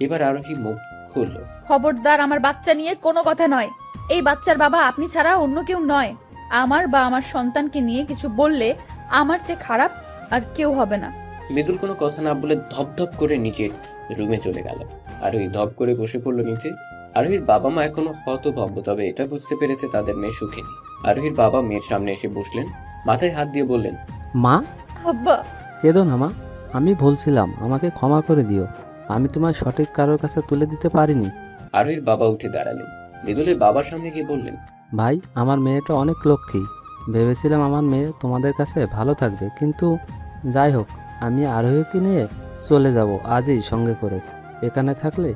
এবার আরোহী মুখ খুলল। খবরদার, আমার বাচ্চা নিয়ে কোনো কথা নয়। এই বাচ্চার বাবা আপনি ছাড়া অন্য কেউ নয়। আমার বা আমার সন্তানকে নিয়ে কিছু বললে আমার চেয়ে খারাপ আর কেউ হবে না। মৃদুল কোনো কথা না বলে ধপধপ করে নিজের রুমে চলে গেল। আরোহী ধপ করে বসে পড়লো নিচে। আরোহীর বাবা মা এখনো হতভম্ব, তবে এটা বুঝতে পেরেছে তাদের মেয়ে সুখে নেই। আরোহীর বাবা মেয়ের সামনে এসে বসলেন, মাথায় হাত দিয়ে বললেন, মা আব্বা, কেঁদো না মা, আমি ভুলছিলাম, আমাকে ক্ষমা করে দিও। আমি তোমার সঠিক কারোর কাছে তুলে দিতে পারিনি। আরোহীর বাবা উঠে দাঁড়ালেন। মৃদুলের বাবার সামনে গিয়ে বললেন, ভাই, আমার মেয়েটা অনেক লক্ষ্মী। ভেবেছিলাম আমার মেয়ে তোমাদের কাছে ভালো থাকবে, কিন্তু যাই হোক, আমি আরোহীকে নিয়ে চলে যাব আজই সঙ্গে করে। এখানে থাকলে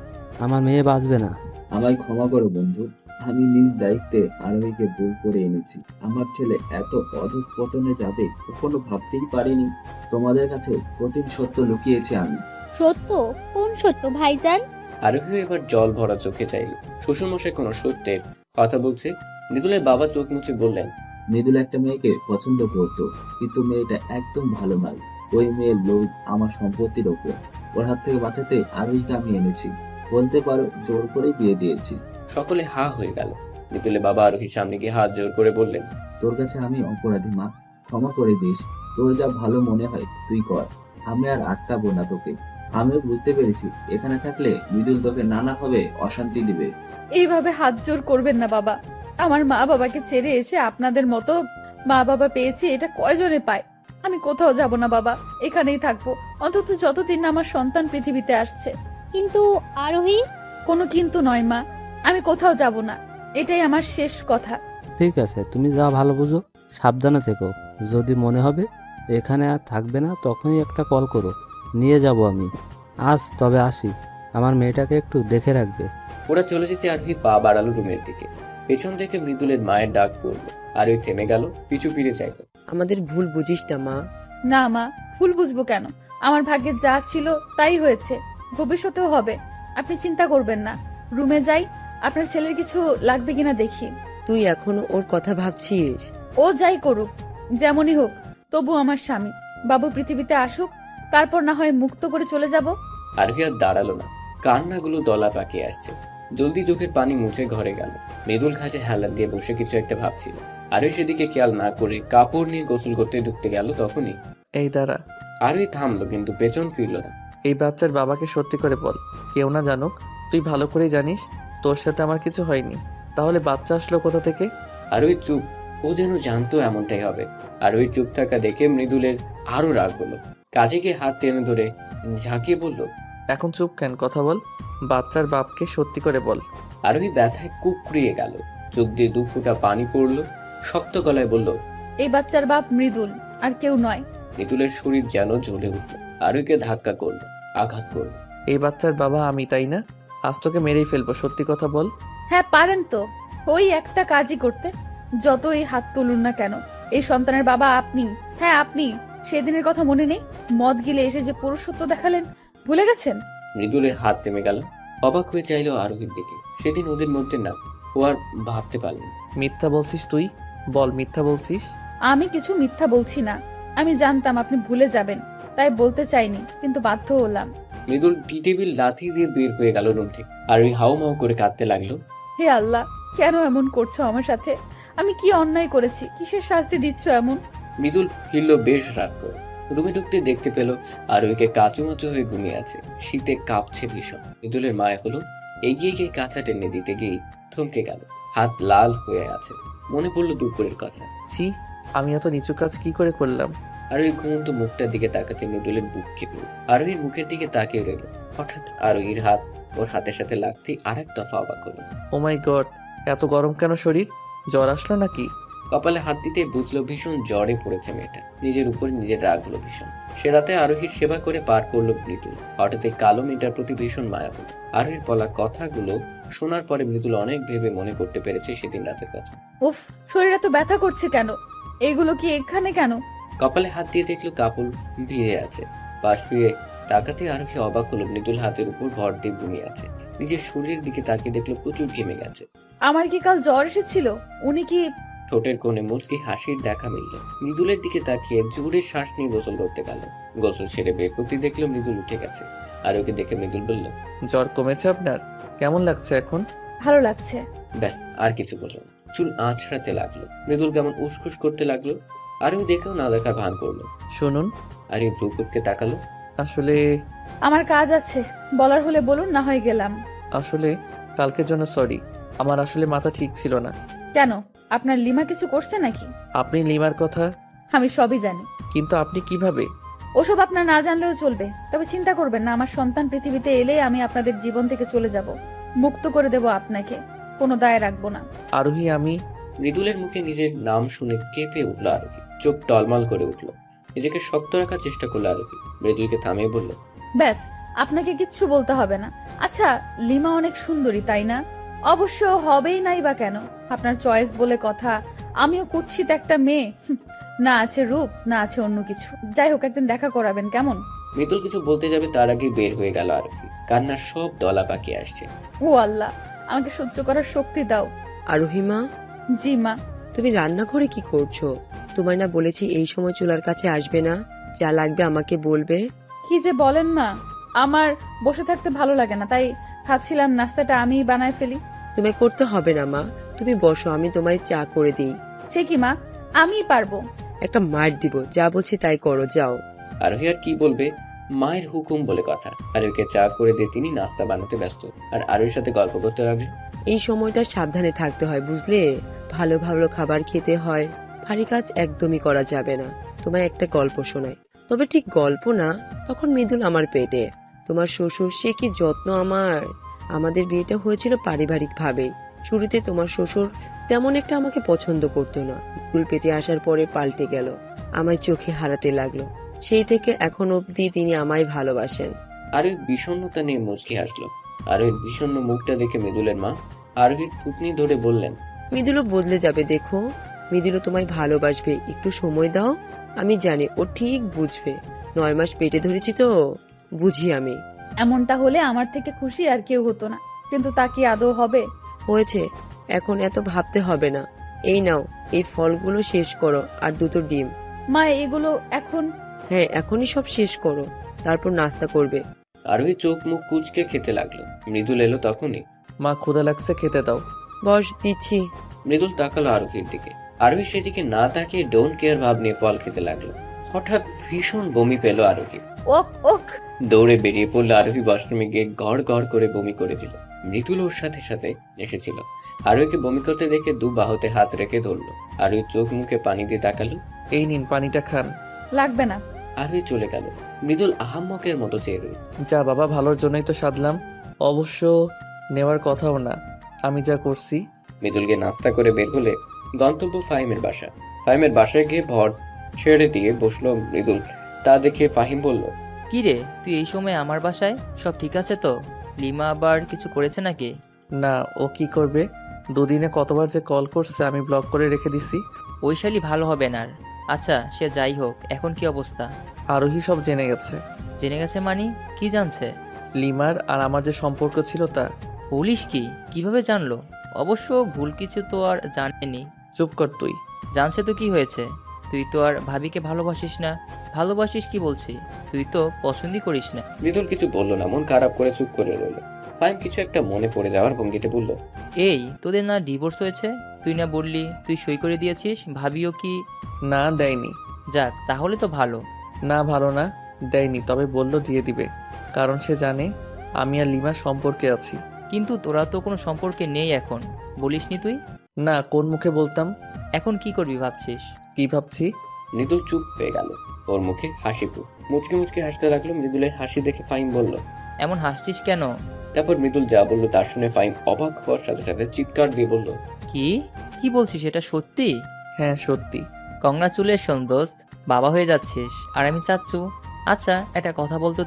আমার মেয়ে বাঁচবে না। আমায় ক্ষমা করো বন্ধু, আমি নিজ দায়িত্বে আরোহীকে ভুল করে এনেছি। আমার ছেলে এত অধঃপতনে যাবে কখনো ভাবতেই পারিনি। তোমাদের কাছে কঠিন সত্য লুকিয়েছি আমি। সত্য? কোন সত্য ভাইজান? আরোহী এবার জল ভরা চোখে চাইল। শ্বশুরমশাই কোনো সত্যের কথা বলছে। মৃদুলের বাবা চোখ মুছে বললেন, মৃদুল একটা মেয়েকে পছন্দ করতো, কিন্তু মেয়েটা একদম ভালো নয়। ওই মেয়ের লোভ আমার সম্পত্তির ওপর। ওর হাত থেকে বাঁচাতে আরোহীকে আমি এনেছি। বলতে পারো জোর করে বিয়ে দিয়েছি। সকলে হা হয়ে গেল। মৃদুলের বাবা আরোহীর সামনে গিয়ে হাত জোর করে বললেন, তোর কাছে আমি অপরাধী মা, ক্ষমা করে দিস। তোর যা ভালো মনে হয় তুই কর, আমি আর আটকাবো না তোকে। আমিও বুঝতে পেরেছি এখানে থাকলে মৃদুল তোকে নানাভাবে অশান্তি দিবে। এইভাবে হাত জোর করবেন না বাবা। আমার মা বাবাকে ছেড়ে এসে আপনাদের মতো মা বাবা পেয়েছি, এটা কয়জনে পায়। আমি কোথাও যাব না বাবা, এখানেই থাকবো, অন্তত যতদিন না আমার সন্তান পৃথিবীতে আসছে। কিন্তু আরোহী? কোনো কিন্তু নয় মা, আমি কোথাও যাব না, এটাই আমার শেষ কথা। ঠিক আছে, তুমি যা ভালো বুঝো, সাবধানে থেকো। যদি মনে হবে এখানে আর থাকবে না, তখনই একটা কল করো, নিয়ে যাব আমি। আজ তবে আসি, আমার মেয়েটাকে একটু দেখে রাখবে। ওরা চলে যেতে আরোহী পা বাড়ালো রুমের দিকে। পেছন থেকে মৃদুলের মায়ের ডাক পড়লো। আরোহী থেমে গেল, পিছু ফিরে চাইল। আমাদের ভুল বুঝিস না মা। না মা, ভুল বুঝবো কেন? আমার ভাগ্যে যা ছিল তাই হয়েছে, ভবিষ্যতেও হবে। আপনি চিন্তা করবেন না। রুমে যাই, আপনার ছেলের কিছু লাগবে কিনা দেখি। তুই এখনো ওর কথা ভাবছিস? ও যাই করুক, যেমনই হোক, তবু আমার স্বামী। বাবু পৃথিবীতে আসুক, তারপর না হয় মুক্ত করে চলে যাব। আরোহী আর দাঁড়ালো না, কান্নাগুলো দলা পাকিয়ে আসছে। জলদি চোখের পানি মুছে ঘরে গেল। মৃদুল খাঁচে হেলান দিয়ে বসে কিছু একটা ভাবছিল। আরোহী সেদিকে খেয়াল না করে কাপড় নিয়ে গোসল করতে ঢুকতে গেল। তখনই এই দাঁড়া। আরোহী থামলো, কিন্তু পেছন ফিরল না। এই বাচ্চার বাবাকে সত্যি করে বল, কেউ না জানুক। তুই ভালো করেই জানিস তোর সাথে আমার কিছু হয়নি, তাহলে বাচ্চা আসলো কোথা থেকে? আরোহী চুপ। ও যেন জানতো এমনটাই হবে। আরোহী চুপ থাকা দেখে মৃদুলের আরো রাগ হলো। কাজে গিয়ে হাত টেনে ধরে ঝাঁকিয়ে বলল, এখন চুপ কেন, কথা বল। বাচ্চার বাপকে সত্যি করে বল। আরোহী ব্যথায় কুকড়িয়ে গেল। চোখ দিয়ে 2 ফোঁটা পানি পড়লো। শক্ত গলায় বলল, এই বাচ্চার বাপ মৃদুল, আর কেউ নয়। মৃদুলের শরীর যেন জ্বলে উঠল। আরোহীকে ধাক্কা করলো, আঘাত করলো। এই বাচ্চার বাবা আমি, তাই না? আজ তোকে মেরেই ফেলবো, সত্যি কথা বল। হ্যাঁ পারেন তো, ওই একটা কাজই করতে। যতই হাত তুলুন না কেন, এই সন্তানের বাবা আপনি। হ্যাঁ আপনি। সেদিনের কথা মনে নেই? মদ গিলে এসে যে পুরুষত্ব দেখালেন, ভুলে গেছেন? মৃদুলের হাত থেমে গেল। অবাক হয়ে চাইল আরোহীর দিকে। সেদিন ওদের মধ্যে না, ও আর ভাবতে পারল। মিথ্যা বলছিস তুই, বল মিথ্যা বলছিস? আমি কিছু মিথ্যা বলছি না। আমি জানতাম আপনি ভুলে যাবেন, তাই বলতে চাইনি, কিন্তু বাধ্য হলাম। মৃদুল টি টেবিল লাথি দিয়ে বের হয়ে গেল রুম থেকে। আর ওই হাউমাউ করে কাঁদতে লাগলো। হে আল্লাহ, কেন এমন করছো আমার সাথে? আমি কি অন্যায় করেছি? কিসের শাস্তি দিচ্ছ এমন? মৃদুল ফিরল বেশ রাগ করে। রুমে ঢুকতে দেখতে পেল আরোহীকে কাঁচুমাচু হয়ে ঘুমিয়ে আছে, শীতে কাঁপছে ভীষণ। মৃদুলের মায়া হলো, এগিয়ে গিয়ে কাঁথা টেনে দিতে গিয়ে থমকে গেল। হাত লাল হয়ে আছে। মনে পড়লো দুপুরের কথা। ছি, আমি এত নিচু কাজ কি করে করলাম? আরোহীর ঘুমন্ত মুখটার দিকে তাকাতে মৃদুলের বুক কেঁপে উঠল। আরোহীর মুখের দিকে তাকিয়ে রইল। হঠাৎ আরোহীর হাত ওর হাতের সাথে লাগতেই আর এক দফা অবাক হলো। ও মাই গড, এত গরম কেন শরীর? জ্বর আসলো নাকি? কপালে হাত দিতে বুঝলো ভীষণ জ্বরে পড়েছে মেয়েটা। নিজের উপর নিজের রাগ হলো ভীষণ। সে রাতে আরোহীর সেবা করে পার করলো মৃদুল। হঠাৎ এই কালো মেয়েটার প্রতি ভীষণ মায়া হলো। আরোহীর বলা কথাগুলো শোনার পরে মৃদুল অনেক ভেবে মনে করতে পেরেছে সেদিন রাতের কথা। উফ, শরীরে তো ব্যথা করছে কেন? এগুলো কি এখানে কেন? কপালে হাত দিয়ে দেখলো কাপড় ভিজে আছে। পাশ ফিরে তাকাতে আরোহী অবাক হলো মৃদুল হাতের উপর ভর দিয়ে ঘুমিয়ে আছে। নিজের শরীরের দিকে তাকিয়ে দেখলো প্রচুর ঘেমে গেছে। আমার কি কাল জ্বর এসেছিল? উনি কি? ঠোঁটের কোণে মুচকি হাসির দেখা মিলল। মৃদুলের দিকে তাকিয়ে জোরে শ্বাস নিয়ে গোসল করতে গেল। গোসল সেরে বের করতে দেখলো মৃদুল উঠে গেছে। আর ওকে দেখে মৃদুল বলল, জ্বর কমেছে আপনার? কেমন লাগছে এখন? ভালো লাগছে। ব্যাস, আর কিছু বলল না। চুল আঁচড়াতে লাগলো। মৃদুল কেমন উসখুস করতে লাগলো। আর ও দেখেও না দেখার ভান করলো। শুনুন। আর এই ভ্রু কুঁচকে তাকালো। আসলে আমার কাজ আছে, বলার হলে বলুন, না হয় গেলাম। আসলে কালকের জন্য সরি। আমার আসলে মাথা ঠিক ছিল না। কেন, আপনার লিমা কিছু করছে নাকি? আপনি লিমার কথা? আমি সবই জানি। কিন্তু আপনি কিভাবে? ওসব আপনার না জানলেও চলবে। তবে চিন্তা করবেন না, আমার সন্তান পৃথিবীতে এলে আমি আপনাদের জীবন থেকে চলে যাব, মুক্ত করে দেব আপনাকে, কোনো দায় রাখবো না। আরোহী, আমি... মৃদুলের মুখে নিজের নাম শুনে কেঁপে উঠলো আরোহী। চোখ টলমল করে উঠলো। নিজেকে শক্ত রাখার চেষ্টা করলো আরোহী। মৃদুলকে থামিয়ে বলল, ব্যাস, আপনাকে কিচ্ছু বলতে হবে না। আচ্ছা, লিমা অনেক সুন্দরী, তাই না? অবশ্য হবেই নাই বা কেন, আপনার চয়েস বলে কথা। আমিও কুৎসিত একটা মেয়ে, না আছে রূপ, না আছে অন্য কিছু। যাই হোক, একদিন দেখা করাবেন, কেমন? মৃদুল কিছু বলতে যাবে তার আগে বের হয়ে গেল আরোহী। কান্নার সব দলা পাকিয়ে আসছে। ও আল্লাহ, আমাকে সহ্য করার শক্তি দাও। আরোহী মা। জি মা। তুমি রান্নাঘরে কি করছো? তোমায় না বলেছি এই সময় চুলার কাছে আসবে না? যা লাগবে আমাকে বলবে। কি যে বলেন মা, আমার বসে থাকতে ভালো লাগে না, তাই ভাবছিলাম নাস্তাটা আমিই বানায় ফেলি। তুমি করতে হবে না মা, তুমি বসো, আমি তোমায় চা করে দিই। সে কি মা, আমিই পারবো। একটা মার দিব, যা বলছি তাই করো, যাও। আরোহী আর কি বলবে, মায়ের হুকুম বলে কথা। আরোহীকে চা করে দিয়ে তিনি নাস্তা বানাতে ব্যস্ত। আর আরোহীর সাথে গল্প করতে লাগলেন। এই সময়টা সাবধানে থাকতে হয়, বুঝলে? ভালো ভালো খাবার খেতে হয়, ভারী কাজ একদমই করা যাবে না। তোমায় একটা গল্প শোনাই, তবে ঠিক গল্প না, তখন মৃদুল আমার পেটে। তোমার শ্বশুর, সে কি যত্ন আমার। আমাদের বিয়েটা হয়েছিল পারিবারিক ভাবে। শুরুতে তোমার শ্বশুর তেমন একটা আমাকে পছন্দ করতো না। মৃদুল পেটে আসার পরে পাল্টে গেল, আমায় চোখে হারাতে লাগলো। সেই থেকে এখন অবধি তিনি আমায় ভালোবাসেন। আরোহীর বিষণ্ণতা নিয়ে মুচকি হাসলো। আরোহীর বিষণ্ণ মুখটা দেখে মৃদুলের মা আরোহীর থুতনি ধরে বললেন, মৃদুলও বদলে যাবে, দেখো। মৃদুলও তোমায় ভালোবাসবে, একটু সময় দাও। আমি জানি ও ঠিক বুঝবে। 9 মাস পেটে ধরেছি তো, বুঝি আমি। এমনটা হলে আমার থেকে খুশি আর কেউ হতো না, কিন্তু তা কি আদৌ হবে? হয়েছে, এখন এত ভাবতে হবে না। এই নাও, এই ফলগুলো শেষ করো, আর 2টো ডিম। মা, এগুলো এখন? হ্যাঁ, এখনই সব শেষ করো, তারপর নাস্তা করবে। আরোহী চোখ মুখ কুচকে খেতে লাগলো। মৃদুল এলো তখনই। মা, ক্ষুধা লাগছে, খেতে দাও। বস, দিচ্ছি। মৃদুল তাকালো আরোহীর দিকে। আরোহী সেদিকে না তাকিয়ে ডোন্ট কেয়ার ভাব নিয়ে ফল খেতে লাগলো। হঠাৎ ভীষণ বমি পেল আরোহী। ওক ওক। দৌড়ে বেরিয়ে পড়লো আরোহী। ওয়াশরুমে গিয়ে গড় গড় করে বমি করে দিল। মৃদুল ওর সাথে সাথে এসেছিল। আরোহীকে বমি করতে দেখে 2 বাহুতে হাত রেখে ধরলো। আরোহী চোখ মুখে পানি দিয়ে তাকালো। এই নিন, পানিটা খান। লাগবে না। আরোহী চলে গেল। মৃদুল আহাম্মকের মতো চেয়ে রইল। যা বাবা, ভালোর জন্যই তো সাধলাম, অবশ্য নেওয়ার কথাও না, আমি যা করছি। মৃদুলকে নাস্তা করে বের হলে গন্তব্য ফাহিমের বাসা। ফাহিমের বাসায় গিয়ে ভর ছেড়ে দিয়ে বসলো মৃদুল। তা দেখে ফাহিম বলল, কি রে, তুই এই সময় আমার বাসায়? সব ঠিক আছে তো? লিমা আবার কিছু করেছে নাকি? না, ও কি করবে? 2 দিনে কতবার যে কল করছে, আমি ব্লক করে রেখে দিছি। ওই শালি ভালো হবে না। আচ্ছা, সে যাই হোক, এখন কি অবস্থা? আরোহী সব জেনে গেছে। জেনে গেছে মানে? কি জানছে? লিমার আর আমার যে সম্পর্ক ছিল তা। পুলিশ কি কিভাবে জানলো? অবশ্য ভুল কিছু তো আর জানেনি। চুপ কর তুই। জানছে তো কি হয়েছে? তুই তো আর ভাবিকে ভালোবাসিস না। ভালোবাসিস কি বলছি, তুই তো পছন্দই করিস না। মৃদুল কিছু বলল না, মন খারাপ করে চুপ করে রইল। ফাহিম কিছু একটা মনে পড়ে যাওয়ার ভঙ্গিতে বলল, এই তোদের না ডিভোর্স হয়েছে? তুই না বললি তুই সই করে দিয়েছিস? ভাবিও কি? না, দেয়নি। যাক, তাহলে তো ভালো। না, ভালো না, দেয়নি, তবে বললো দিয়ে দিবে, কারণ সে জানে আমি আর লিমা সম্পর্কে আছি। কিন্তু তোরা তো কোনো সম্পর্কে নেই এখন, বলিসনি তুই? না, কোন মুখে বলতাম? এখন কি করবি ভাবছিস? কি ভাবছি? মৃদুল চুপ পেয়ে গেল। ওর মুখে হাসি ফুট মুচকি মুচকি হাসতে লাগলো। মৃদুলের হাসি দেখে ফাহিম বলল, এমন হাসছিস কেন? তারপর মৃদুল যা বললো তার শুনে ফাহিম অবাক হওয়ার সাথে সাথে চিৎকার দিয়ে বলল, কি কি বলছিস? এটা সত্যি? হ্যাঁ সত্যি। কংগ্রাচুলেশন দোস্ত, বাবা হয়ে যাচ্ছিস আর আমি চাচ্ছু। আচ্ছা একটা কথা বলতো,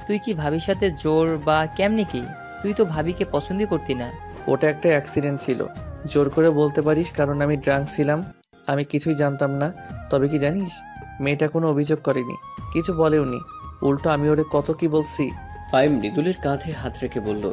তুই কি ভাবির সাথে জোর বা কেমনি কি? তুই তো ভাবিকে পছন্দই করতি না। ওটা একটা অ্যাক্সিডেন্ট ছিল। জোর করে বলতে পারিস, কারণ আমি ড্রাঙ্ক ছিলাম। আমি কিছুই জানতাম না। তবে কি জানিস, মেয়েটা কোনো অভিযোগ করেনি, কিছু বলেওনি। উল্টো আমি ওরে কত কি বলছি। ফাহিম মৃদুলের কাঁধে হাত রেখে বলল,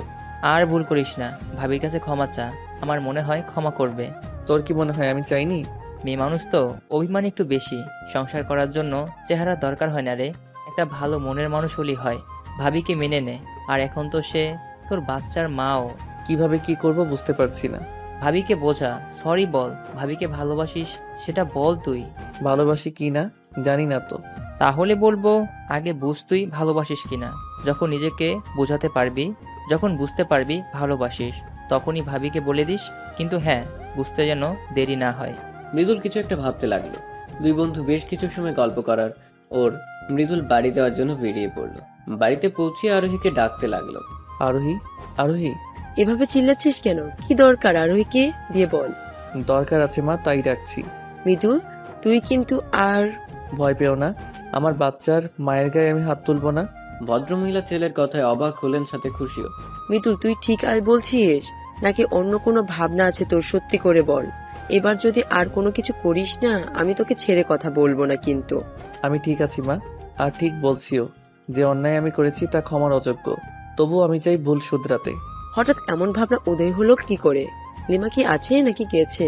আর ভুল করিস না, ভাবির কাছে ক্ষমা চা, আমার মনে হয় ক্ষমা করবে। তোর কি মনে হয় আমি চাইনি? মেয়ে মানুষ তো অভিমান একটু বেশি। সংসার করার জন্য চেহারা দরকার হয় না রে, একটা ভালো মনের মানুষ হলেই হয়। ভাবিকে মেনে নে। আর এখন তো সে তোর বাচ্চার মাও। কিভাবে কি করব বুঝতে পারছি না। ভাবিকে বোঝা, সরি বল, ভাবিকে ভালোবাসিস সেটা বল তুই। ভালোবাসি কি না জানি না তো। তাহলে বলবো, আগে বুঝ তুই ভালোবাসিস কিনা। যখন নিজেকে বোঝাতে পারবি, যখন বুঝতে পারবি ভালোবাসিস, তখনই ভাবিকে বলে দিস। কিন্তু হ্যাঁ, বুঝতে যেন দেরি না হয়। মৃদুল কিছু একটা ভাবতে লাগলো। দুই বন্ধু বেশ কিছু সময় গল্প করার ওর মৃদুল বাড়ি যাওয়ার জন্য বেরিয়ে পড়লো। বাড়িতে পৌঁছে আরোহীকে ডাকতে লাগলো, আরোহী, আরোহী। এভাবে চিল্লাচ্ছিস কেন? কি দরকার আরোহীকে দিয়ে বল। দরকার আছে মা, তাই ডাকছি। মৃদুল, তুই কিন্তু আর ভয় পেও না, আমার বাচ্চার মায়ের গায়ে আমি হাত তুলবো না। ভদ্রমহিলা ছেলের কথায় অবাক হলেন, সাথে খুশিও। মৃদুল, তুই ঠিক আর বলছিস নাকি অন্য কোনো ভাবনা আছে তোর? সত্যি করে বল। এবার যদি আর কোনো কিছু করিস না, আমি তোকে ছেড়ে কথা বলবো না কিন্তু। আমি ঠিক আছি মা, আর ঠিক বলছিও। যে অন্যায় আমি করেছি তা ক্ষমার অযোগ্য। তবুও আমি চাই ভুল শুধরাতে। হঠাৎ এমন ভাবনা উদয় হলো কি করে? লিমা কি আছে নাকি গেছে?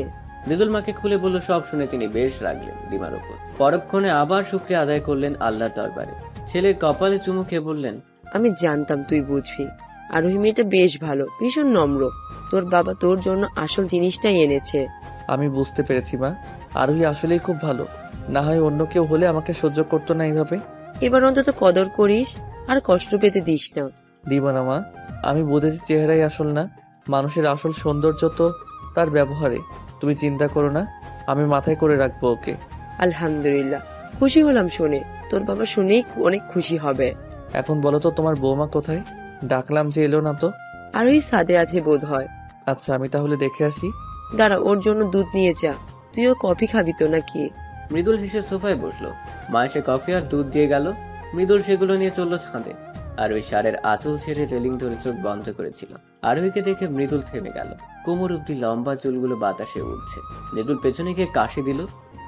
মৃদুল মাকে খুলে বলল। সব শুনে তিনি বেশ রাগলেন লিমার ওপর। পরক্ষণে আবার শুকরিয়া আদায় করলেন আল্লাহর দরবারে। ছেলের কপালে চুমু খেয়ে বললেন, আমি জানতাম তুই বুঝবি। আরোহী মেয়েটা বেশ ভালো, ভীষণ নম্র। তোর বাবা তোর জন্য আসল জিনিসটাই এনেছে। আমি বুঝতে পেরেছি মা, আরোহী আসলেই খুব ভালো। না হয় অন্য কেউ হলে আমাকে সহ্য করতো না এইভাবে। এবার অন্তত কদর করিস, আর কষ্ট পেতে দিস না। দিব না মা, আমি বুঝেছি চেহারাই আসল না, মানুষের আসল সৌন্দর্য তো তার ব্যবহারে। তুমি চিন্তা করো না, আমি মাথায় করে রাখবো ওকে। আলহামদুলিল্লাহ, খুশি হলাম শুনে। তোর বাবা শুনেই অনেক খুশি হবে। এখন বলো তো তোমার বৌমা কোথায়? ডাকলাম যে এলো না তো। আরোহী সাদে আছে বোধ হয়। আচ্ছা আমি তাহলে দেখে আসি। দাঁড়া, ওর জন্য দুধ নিয়ে যা। তুইও কফি খাবি তো নাকি? মৃদুল হেসে সোফায় বসলো। মা এসে কফি আর দুধ দিয়ে গেল। মৃদুল সেগুলো নিয়ে চললো ছাদে। আর ওই শাড়ির আঁচল ছেড়ে রেলিং ধরে চোখ বন্ধ করেছিল। আরোহীকে দেখে মৃদুল থেমে গেল। কোমর অব্দি লম্বা চুলগুলো বাতাসে উঠছে। মৃদুল পেছনে গিয়ে কাশি দিল।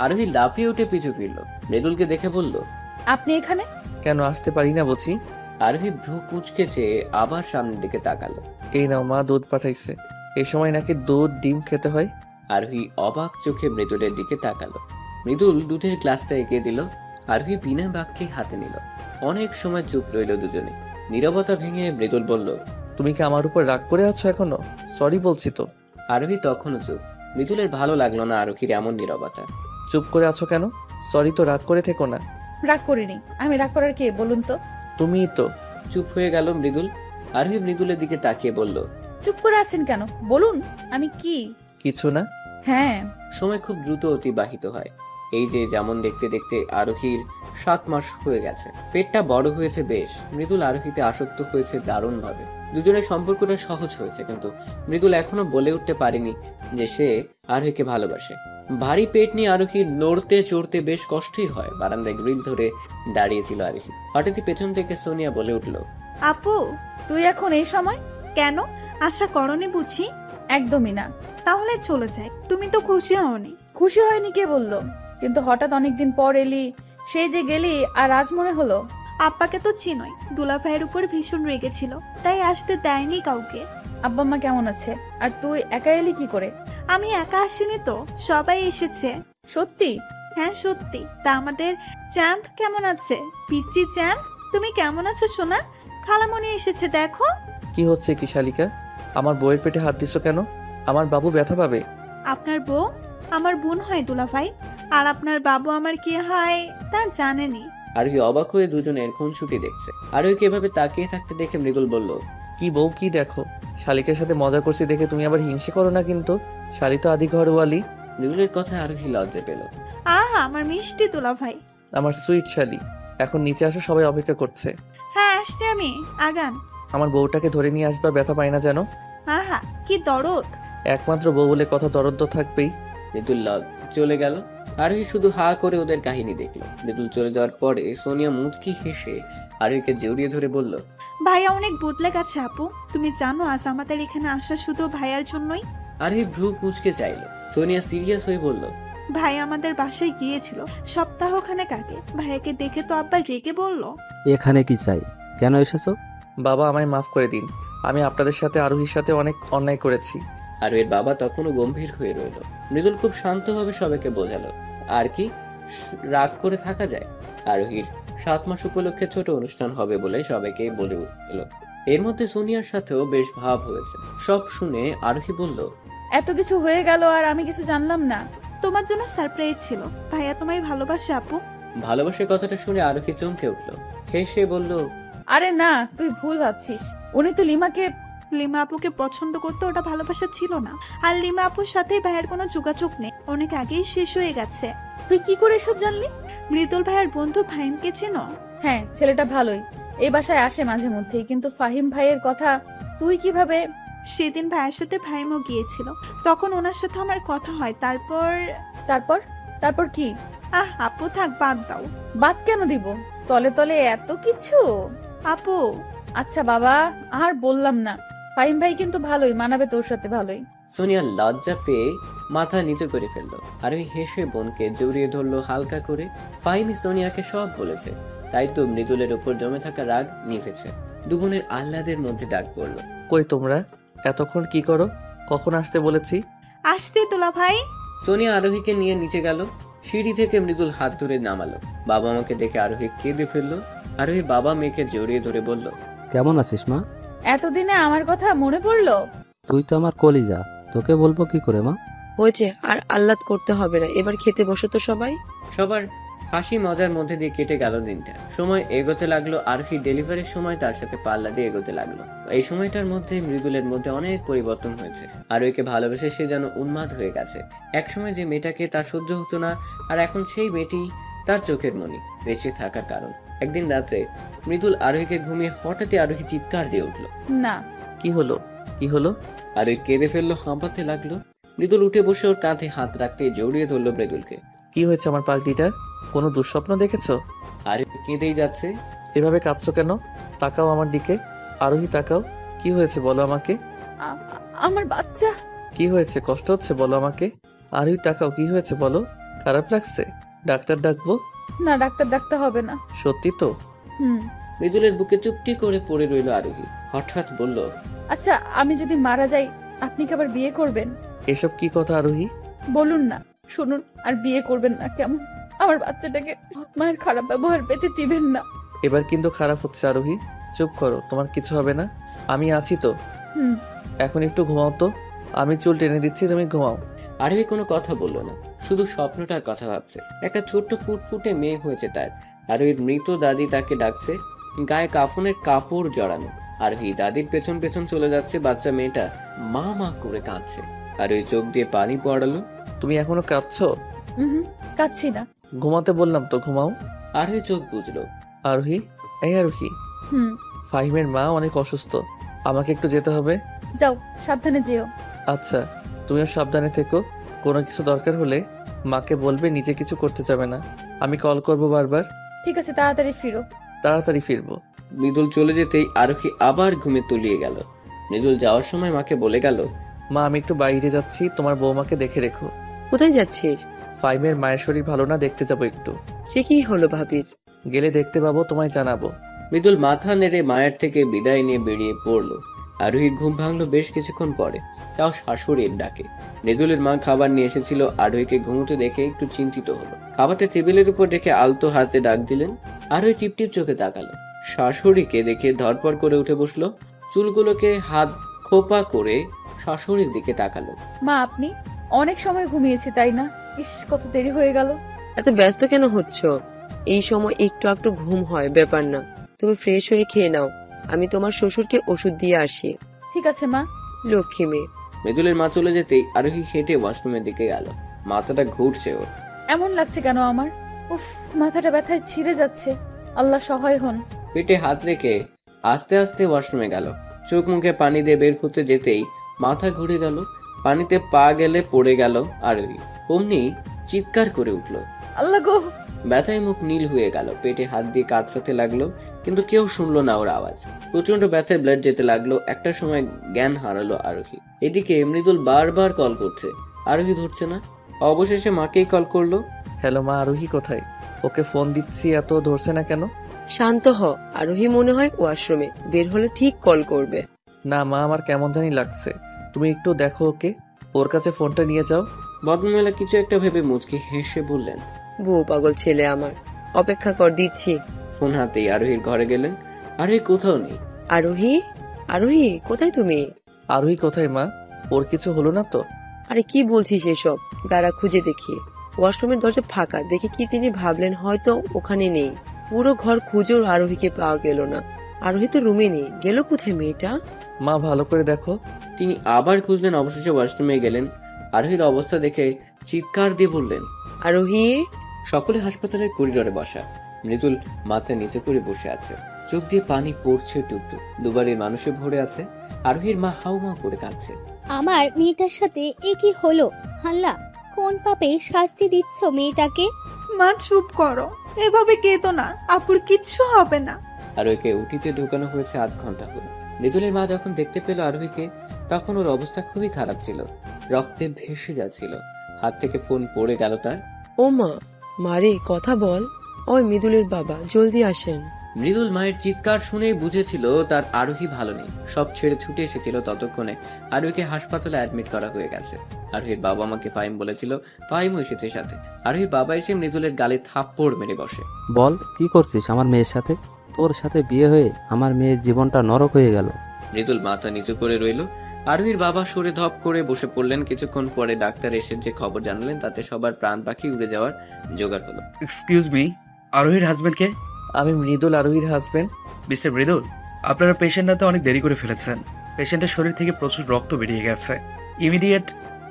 আরোহী লাফিয়ে উঠে পিছু ফিরল। মৃদুলকে দেখে বলল, আপনি এখানে? কেন আসতে পারি না বুঝি? আরোহী ভ্রু কুঁচকে চেয়ে আবার সামনের দিকে তাকালো। এই নাও মা, দুধ পাঠাইছে। এই সময় নাকি দুধ ডিম খেতে হয়। আরোহী অবাক চোখে মৃদুলের দিকে তাকালো। মৃদুল দুধের গ্লাসটা এগিয়ে দিল। আরোহী বিনা বাক্যে হাতে নিল। অনেক সময় চুপ রইল দুজনে। নীরবতা ভেঙে মৃদুল বলল, তুমি কি আমার উপর রাগ করে আছো এখনো? সরি বলছি তো। আরোহী তখনও চুপ। মৃদুলের ভালো লাগলো না আরোহীর এমন নীরবতা। চুপ করে আছো কেন? সরি তো, রাগ করে থেকো না। রাগ করিনি। আমি রাগ করার কে বলুন তো? তুমিই তো। চুপ হয়ে গেল মৃদুল। আরোহী মৃদুলের দিকে তাকিয়ে বলল, চুপ করে আছেন কেন? বলুন আমি কি? কিছু না। হ্যাঁ। সময় খুব দ্রুত অতিবাহিত হয়। এই যে যেমন দেখতে দেখতে আরোহীর 7 মাস হয়ে গেছে। পেটটা বড় হয়েছে বেশ। মৃদুল আরোহীতে আসক্ত হয়েছে দারুণভাবে। দুজনের সম্পর্কটা সহজ হয়েছে, কিন্তু মৃদুল এখনো বলে উঠতে পারেনি যে সে আরোহীকে ভালোবাসে। ভারী পেট নিয়ে আরোহীর নড়তে চড়তে বেশ কষ্টই হয়। বারান্দায় গ্রিল ধরে দাঁড়িয়েছিল আরোহী। হঠাৎই পেছন থেকে সোনিয়া বলে উঠল, আপু, তুই এখন এই সময়? কেন? আশা করনি বুঝি? একদমই না। তাহলে চলে যাই। তুমি তো খুশি হওনি? খুশি হয়নি কে বললো? কিন্তু হঠাৎ অনেকদিন পর এলি, সেই যে গেলি, আর আজ মনে হলো। আব্বাকে তো চিনোই, দুলা ভাইয়ের উপর ভীষণ রেগেছিল, তাই আসতে দেয়নি কাউকে। আব্বা মা কেমন আছে? আর তুই একা এলি কি করে? আমি একা আসিনি তো, সবাই এসেছে। সত্যি? হ্যাঁ সত্যি। তা আমাদের চ্যাম্প কেমন আছে? পিচ্চি চ্যাম্প, তুমি কেমন আছো সোনা? খালামণি এসেছে দেখো। কি হচ্ছে কি শালিকা? আমার বউয়ের পেটে হাত দিছো কেন? আমার বাবু ব্যথা পাবে। আপনার বউ আমার বোন হয় দুলা ভাই, আর আপনার বাবু আমার কি হয় তা জানেনি। আরোহী অবাক হয়ে দুজনের খুনসুটি দেখছে। আরোহীকে এভাবে তাকিয়ে থাকতে দেখে মৃদুল বলল, কি বউ কি দেখো, শালিকের সাথে মজা করছি দেখে তুমি আবার হিংসে করো না কিন্তু। শালি তো আদি ঘরওয়ালি। মৃদুলের কথা আরোহী লজ্জা পেল। আহা আমার মিষ্টি দুলা ভাই। আমার সুইট শালি, এখন নিচে আসো, সবাই অপেক্ষা করছে। হ্যাঁ আসছি আমি, আগান। আমার বউটাকে ধরে নিয়ে আসবা, ব্যথা পায় না যেন। আহা কি দরদ। একমাত্র বউ বলে কথা, দরদ তো থাকবেই। মৃদুল চলে গেল। আরোহী শুধু হা করে ওদের কাহিনী দেখলো। মৃদুল চলে যাওয়ার পরে সোনিয়া মুচকি হেসে আরোহীকে জড়িয়ে ধরে বলল, ভাইয়া অনেক বদলে গেছে আপু। তুমি জানো আজ আমাদের এখানে আসা শুধু ভাইয়ার জন্যই। আরোহী ভ্রু কুঁচকে চাইলো। সোনিয়া সিরিয়াস হয়ে বলল, ভাই আমাদের বাসায় গিয়েছিল সপ্তাহখানেক আগে। ভাইয়াকে দেখে তো আব্বা রেগে বলল, এখানে কি চাই, কেন এসেছো? বাবা আমায় মাফ করে দিন, আমি আপনাদের সাথে আরোহীর সাথে অনেক অন্যায় করেছি। আরোহীর বাবা তখনও গম্ভীর হয়ে রইল। মৃদুল খুব শান্তভাবে সবাইকে বোঝালো, আর কি রাগ করে থাকা যায়। আরোহীর 7 মাস উপলক্ষে ছোট অনুষ্ঠান হবে বলে সবাইকে বলে এলো। এর মধ্যে সোনিয়ার সাথেও বেশ ভাব হয়েছে। সব শুনে আরোহী বলল, এত কিছু হয়ে গেল আর আমি কিছু জানলাম না। তোমার জন্য সারপ্রাইজ ছিল। ভাইয়া তোমায় ভালোবাসে আপু। ভালোবাসার কথাটা শুনে আরোহী চমকে উঠল। হেসে বলল, আরে না, তুই ভুল ভাবছিস। উনি তো লিমাকে লিমা আপুকে পছন্দ করতে, ওটা ভালোবাসা ছিল না। আর লিমা আপুর সাথে ভাইয়ের কোনো যোগাযোগ নেই, অনেক আগেই শেষ হয়ে গেছে। তুই কি করে এসব জানলি? মৃদুল ভাইয়ের বন্ধু ফাহিমকে চেনো? হ্যাঁ, ছেলেটা ভালোই, এই বাসায় আসে মাঝে মধ্যেই। কিন্তু ফাহিম ভাইয়ের কথা তুই কিভাবে? সেদিন ভাইয়ের সাথে ভাইমও গিয়েছিল, তখন ওনার সাথে আমার কথা হয়। তারপর তারপর তারপর কি? আপু থাক, বাদ দাও। বাদ কেন দিব? তলে তলে এত কিছু। আপু আচ্ছা বাবা, আর বললাম না। ফাহিম ভাই কিন্তু ভালোই, মানাবে তোর সাথে ভালোই। সোনিয়া লজ্জা পেয়ে মাথা নিচু করে ফেললো। আর ওই হেসে বোনকে জড়িয়ে ধরলো হালকা করে। ফাহিমি সোনিয়াকে সব বলেছে, তাই তো মৃদুলের উপর জমে থাকা রাগ নিভেছে। দুবোনের আহ্লাদের মধ্যে ডাক পড়লো, কই তোমরা এতক্ষণ কি করো? কখন আসতে বলেছি? আসতে তোলা ভাই। সোনিয়া আরোহীকে নিয়ে নিচে গেল। সিঁড়ি থেকে মৃদুল হাত ধরে নামালো। বাবা মাকে দেখে আরোহী কেঁদে ফেললো। আরোহী বাবা মেয়েকে জড়িয়ে ধরে বলল, কেমন আছিস মা? এতদিনে আমার কথা মনে পড়লো? তুই তো আমার কলিজা, তোকে বলবো কি করে মা? হয়েছে, আর আহ্লাদ করতে হবে না, এবার খেতে বসো তো সবাই। সবার হাসি মজার মধ্যে দিয়ে কেটে গেল দিনটা। সময় এগোতে লাগলো। আরোহী ডেলিভারির সময় তার সাথে পাল্লা দিয়ে এগোতে লাগলো। এই সময়টার মধ্যে মৃদুলের মধ্যে অনেক পরিবর্তন হয়েছে। আরোহীকে ভালোবেসে সে যেন উন্মাদ হয়ে গেছে। একসময় যে মেয়েটাকে তার সহ্য হতো না, আর এখন সেই মেয়েটি তার চোখের মণি, বেঁচে থাকার কারণ। একদিন রাত্রে মৃদুল আরোহীকে ঘুমিয়ে হঠাৎই আরোহী চিৎকার দিয়ে উঠলো, না। কি হলো, কি হলো? আরোহী কেঁদে ফেললো, হাঁপাতে লাগলো। মৃদুল উঠে বসে ওর কাঁধে হাত রাখতে জড়িয়ে ধরলো মৃদুলকে। কি হয়েছে আমার পাগলিটার? কোনো দুঃস্বপ্ন দেখেছো? আরোহী কেঁদেই যাচ্ছে। এভাবে কাঁদছো কেন? তাকাও আমার দিকে। আরোহী তাকাও, কি হয়েছে বলো আমাকে। আমার বাচ্চা। কি হয়েছে, কষ্ট হচ্ছে বলো আমাকে। আরোহী তাকাও, কি হয়েছে বলো। খারাপ লাগছে? ডাক্তার ডাকবো? না, ডাক্তার ডাকতে হবে না। সত্যি তো? মৃদুলের বুকে চুপটি করে পড়ে রইল আরোহী। হঠাৎ বলল, আচ্ছা আমি যদি মারা যাই, আপনি কি আবার বিয়ে করবেন? এসব কি কথা আরোহী? বলুন না, শুনুন, আর বিয়ে করবেন না কেমন? আমার বাচ্চাটাকে মায়ের খারাপ ব্যবহার পেতে দিবেন না। এবার কিন্তু খারাপ হচ্ছে আরোহী, চুপ করো, তোমার কিছু হবে না, আমি আছি তো। এখন একটু ঘুমাও তো, আমি চুল টেনে দিচ্ছি, তুমি ঘুমাও। আরোহী কোনো কথা বললো না, শুধু স্বপ্নটার কথা ভাবছে। একটা ছোট্ট ফুটফুটে মেয়ে হয়েছে তার। আরোহীর মৃত দাদি তাকে ডাকছে, গায়ে কাফনের কাপড় জড়ানো। আরোহী দাদির পেছন পেছন চলে যাচ্ছে। বাচ্চা মেয়েটা মা মা করে কাঁদছে। আরোহী চোখ দিয়ে পানি পড়ালো। তুমি এখনো কাঁদছো? কাঁদছি না। ঘুমাতে বললাম তো, ঘুমাও। আরোহী চোখ বুঝলো। আরোহী, এই আরোহী, ফাহিমের মা অনেক অসুস্থ, আমাকে একটু যেতে হবে। যাও, সাবধানে যেও। আচ্ছা, তুমিও সাবধানে থেকো। কোনো কিছু দরকার হলে মাকে বলবে, নিজে কিছু করতে যাবে না, আমি কল করব বারবার। ঠিক আছে, তাড়াতাড়ি ফিরো। তাড়াতাড়ি ফিরবো। মৃদুল চলে যেতেই আরোহী আবার ঘুমে তলিয়ে গেল। মৃদুল যাওয়ার সময় মাকে বলে গেল, মা আমি একটু বাইরে যাচ্ছি, তোমার বৌমাকে দেখে রেখো। কোথায় যাচ্ছিস? ফাহিমের মায়ের শরীর ভালো না, দেখতে যাবো একটু। সে কি হলো ভাবির? গেলে দেখতে পাবো, তোমায় জানাবো। মৃদুল মাথা নেড়ে মায়ের থেকে বিদায় নিয়ে বেরিয়ে পড়লো। আরোহীর ঘুম ভাঙলো বেশ কিছুক্ষণ পরে, তাও শাশুড়ির ডাকে। মৃদুলের মা খাবার নিয়ে এসেছিল। আরোহীকে ঘুমোতে দেখে একটু চিন্তিত হলো। খাবারটা টেবিলের উপর রেখে আলতো হাতে ডাক দিলেন। আরোহী টিপটিপ চোখে তাকালো। শাশুড়িকে দেখে ধরপড় করে উঠে বসলো। চুলগুলোকে হাত খোপা করে শাশুড়ির দিকে তাকালো। মা আপনি? অনেক সময় ঘুমিয়েছি তাই না? ইস, কত দেরি হয়ে গেল। এত ব্যস্ত কেন হচ্ছ? এই সময় একটু একটু ঘুম হয়, ব্যাপার না। তুমি ফ্রেশ হয়ে খেয়ে নাও, আমি তোমার শ্বশুরকে ওষুধ দিয়ে আসি। ঠিক আছে মা। লক্ষ্মী মেয়ে। মৃদুলের মা চলে যেতেই আরোহী হেঁটে ওয়াশরুমের দিকে গেল। মাথাটা ঘুরছে ওর। এমন লাগছে কেন আমার? উফ, মাথাটা ব্যথায় ছিঁড়ে যাচ্ছে। আল্লাহ সহায় হন। পেটে হাত রেখে আস্তে আস্তে ওয়াশরুমে গেল। চোখ মুখে পানি দিয়ে বের হতে যেতেই মাথা ঘুরে গেল। পানিতে পা গেলে পড়ে গেল আরোহী। অমনি চিৎকার করে উঠল। আল্লাহ গো! ব্যথায় মুখ নীল হয়ে গেল। পেটে হাত দিয়ে কাতরাতে লাগলো, কিন্তু কেউ শুনলো না ওর আওয়াজ। প্রচন্ড ব্যথায় ব্লাড যেতে লাগলো। একটা সময় জ্ঞান হারালো আরোহী। এদিকে মৃদুল বারবার কল করছে, আরোহী ধরছে না। অবশেষে মাকেই কল করলো। হ্যালো মা, আরোহী কোথায়? ওকে ফোন দিচ্ছি, এত ধরছে না কেন? শান্ত হ, আরোহী মনে হয় ওয়াশরুমে, বের হলে ঠিক কল করবে। না মা, আমার কেমন জানি লাগছে, তুমি একটু দেখো ওকে, ওর কাছে ফোনটা নিয়ে যাও। ভদ্রমহিলা কিছু একটা ভেবে মুচকি হেসে বললেন, বউ পাগল ছেলে আমার, অপেক্ষা কর, দিচ্ছি। ফোন হাতেই আরোহীর ঘরে গেলেন। আরোহী কোথাও নেই। আরোহী, আরোহী কোথায় তুমি? আরোহী কোথায় মা? ওর কিছু হলো না তো? আরে কি বলছিস এসব? দাঁড়া খুঁজে দেখি। ওয়াশরুমের দরজা ফাঁকা দেখে কি তিনি ভাবলেন হয়তো ওখানে নেই। পুরো ঘর খুঁজেও আরোহীকে পাওয়া গেল না। আরোহী তো রুমে নেই, গেল কোথায় মেয়েটা? মা ভালো করে দেখো। তিনি আবার খুঁজলেন, অবশেষে ওয়াশরুমে গেলেন। আরোহীর অবস্থা দেখে চিৎকার দিয়ে বললেন, আরোহী! সকলে হাসপাতালের করিডোরে বসা। মৃদুল মাথা নিচে করে বসে আছে, চোখ দিয়ে পানি পড়ছে টুকটুক। দুবারের মানুষে ভরে আছে। আরোহীর মা হাউমাউ করে কাঁদছে। আমার মেয়েটার সাথে এ কি হলো? আল্লাহ, কোন পাপে শাস্তি দিচ্ছ মেয়েটাকে? মা চুপ করো, এভাবে কেঁদো না, আপুর কিচ্ছু হবে না। আরোহীকে উঠিতে ঢোকানো হয়েছে 8 ঘন্টা হলো। মৃদুলের মা যখন দেখতে পেল আরোহীকে, তখন ওর অবস্থা খুবই খারাপ ছিল, রক্তে ভেসে যাচ্ছিল। হাত থেকে ফোন পড়ে গেল তার। ও মা, মারে কথা বল। ওই মৃদুলের বাবা, জলদি আসেন। মৃদুল মায়ের চিৎকার শুনেই বুঝেছিল তার আরোহী ভালো নেই। সব ছেড়ে ছুটে এসেছিল। ততক্ষণে আরোহীকে হাসপাতালে অ্যাডমিট করা হয়ে গেছে। আরোহীর বাবা আমাকে ফাহিম বলেছিল, ফাহিমও এসেছে সাথে। আরোহীর বাবা এসে মৃদুলের গালে থাপ্পড় মেরে বসে। বল, কি করছিস আমার মেয়ের সাথে? তোর সাথে বিয়ে হয়ে আমার মেয়ের জীবনটা নরক হয়ে গেল। মৃদুল মাথা নিচু করে রইল। আরোহীর বাবা সরে ধপ করে বসে পড়লেন। কিছুক্ষণ পরে ডাক্তার এসে যে খবর জানালেন, তাতে সবার প্রাণ পাখি উড়ে যাওয়ার জোগাড় হলো। এক্সকিউজ মি, আরোহীর হাজবেন্ড কে? আমি মৃদুল, আরোহীর হাজবেন্ড। মিস্টার মৃদুল, আপনারা পেশেন্টটাতে অনেক দেরি করে ফেলেছেন। পেশেন্টের শরীর থেকে প্রচুর রক্ত বেরিয়ে গেছে। ইমিডিয়েট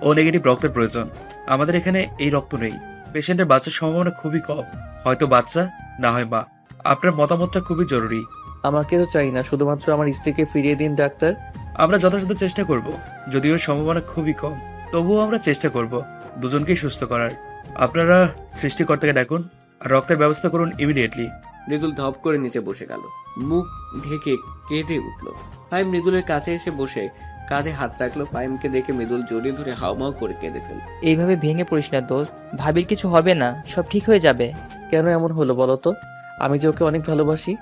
ও নেগেটিভ রক্তের প্রয়োজন। আমাদের এখানে এই রক্ত নেই। পেশেন্টের বাচ্চার সম্ভাবনা খুবই কম, হয়তো বাচ্চা, না হয় মা। আপনার মতামতটা খুবই জরুরি। আমাকে তো চাই না, শুধুমাত্র আমার স্ত্রীকে ফিরিয়ে দিন ডাক্তার। আমরা যথাযথ চেষ্টা করব, যদিও সম্ভাবনা খুবই কম, তবুও আমরা চেষ্টা করব দুজনকেই সুস্থ করার। আপনারা সৃষ্টিকর্তাকে ডাকুন আর রক্তের ব্যবস্থা করুন ইমিডিয়েটলি। মৃদুল ধপ করে নিচে বসে গেল, মুখ ঢেকে কেঁদে উঠল। ফাহিম মৃদুলের কাছে এসে বসে কাঁধে হাত রাখলো। ফাহিমকে দেখে মৃদুল জড়িয়ে ধরে হাউমাউ করে কেঁদে ফেলল। এইভাবে ভেঙে পড়িস না দোস্ত, ভাবির কিছু হবে না, সব ঠিক হয়ে যাবে। কেন এমন হলো বলো তো? আমি যে ওকে অনেক ভালোবাসি,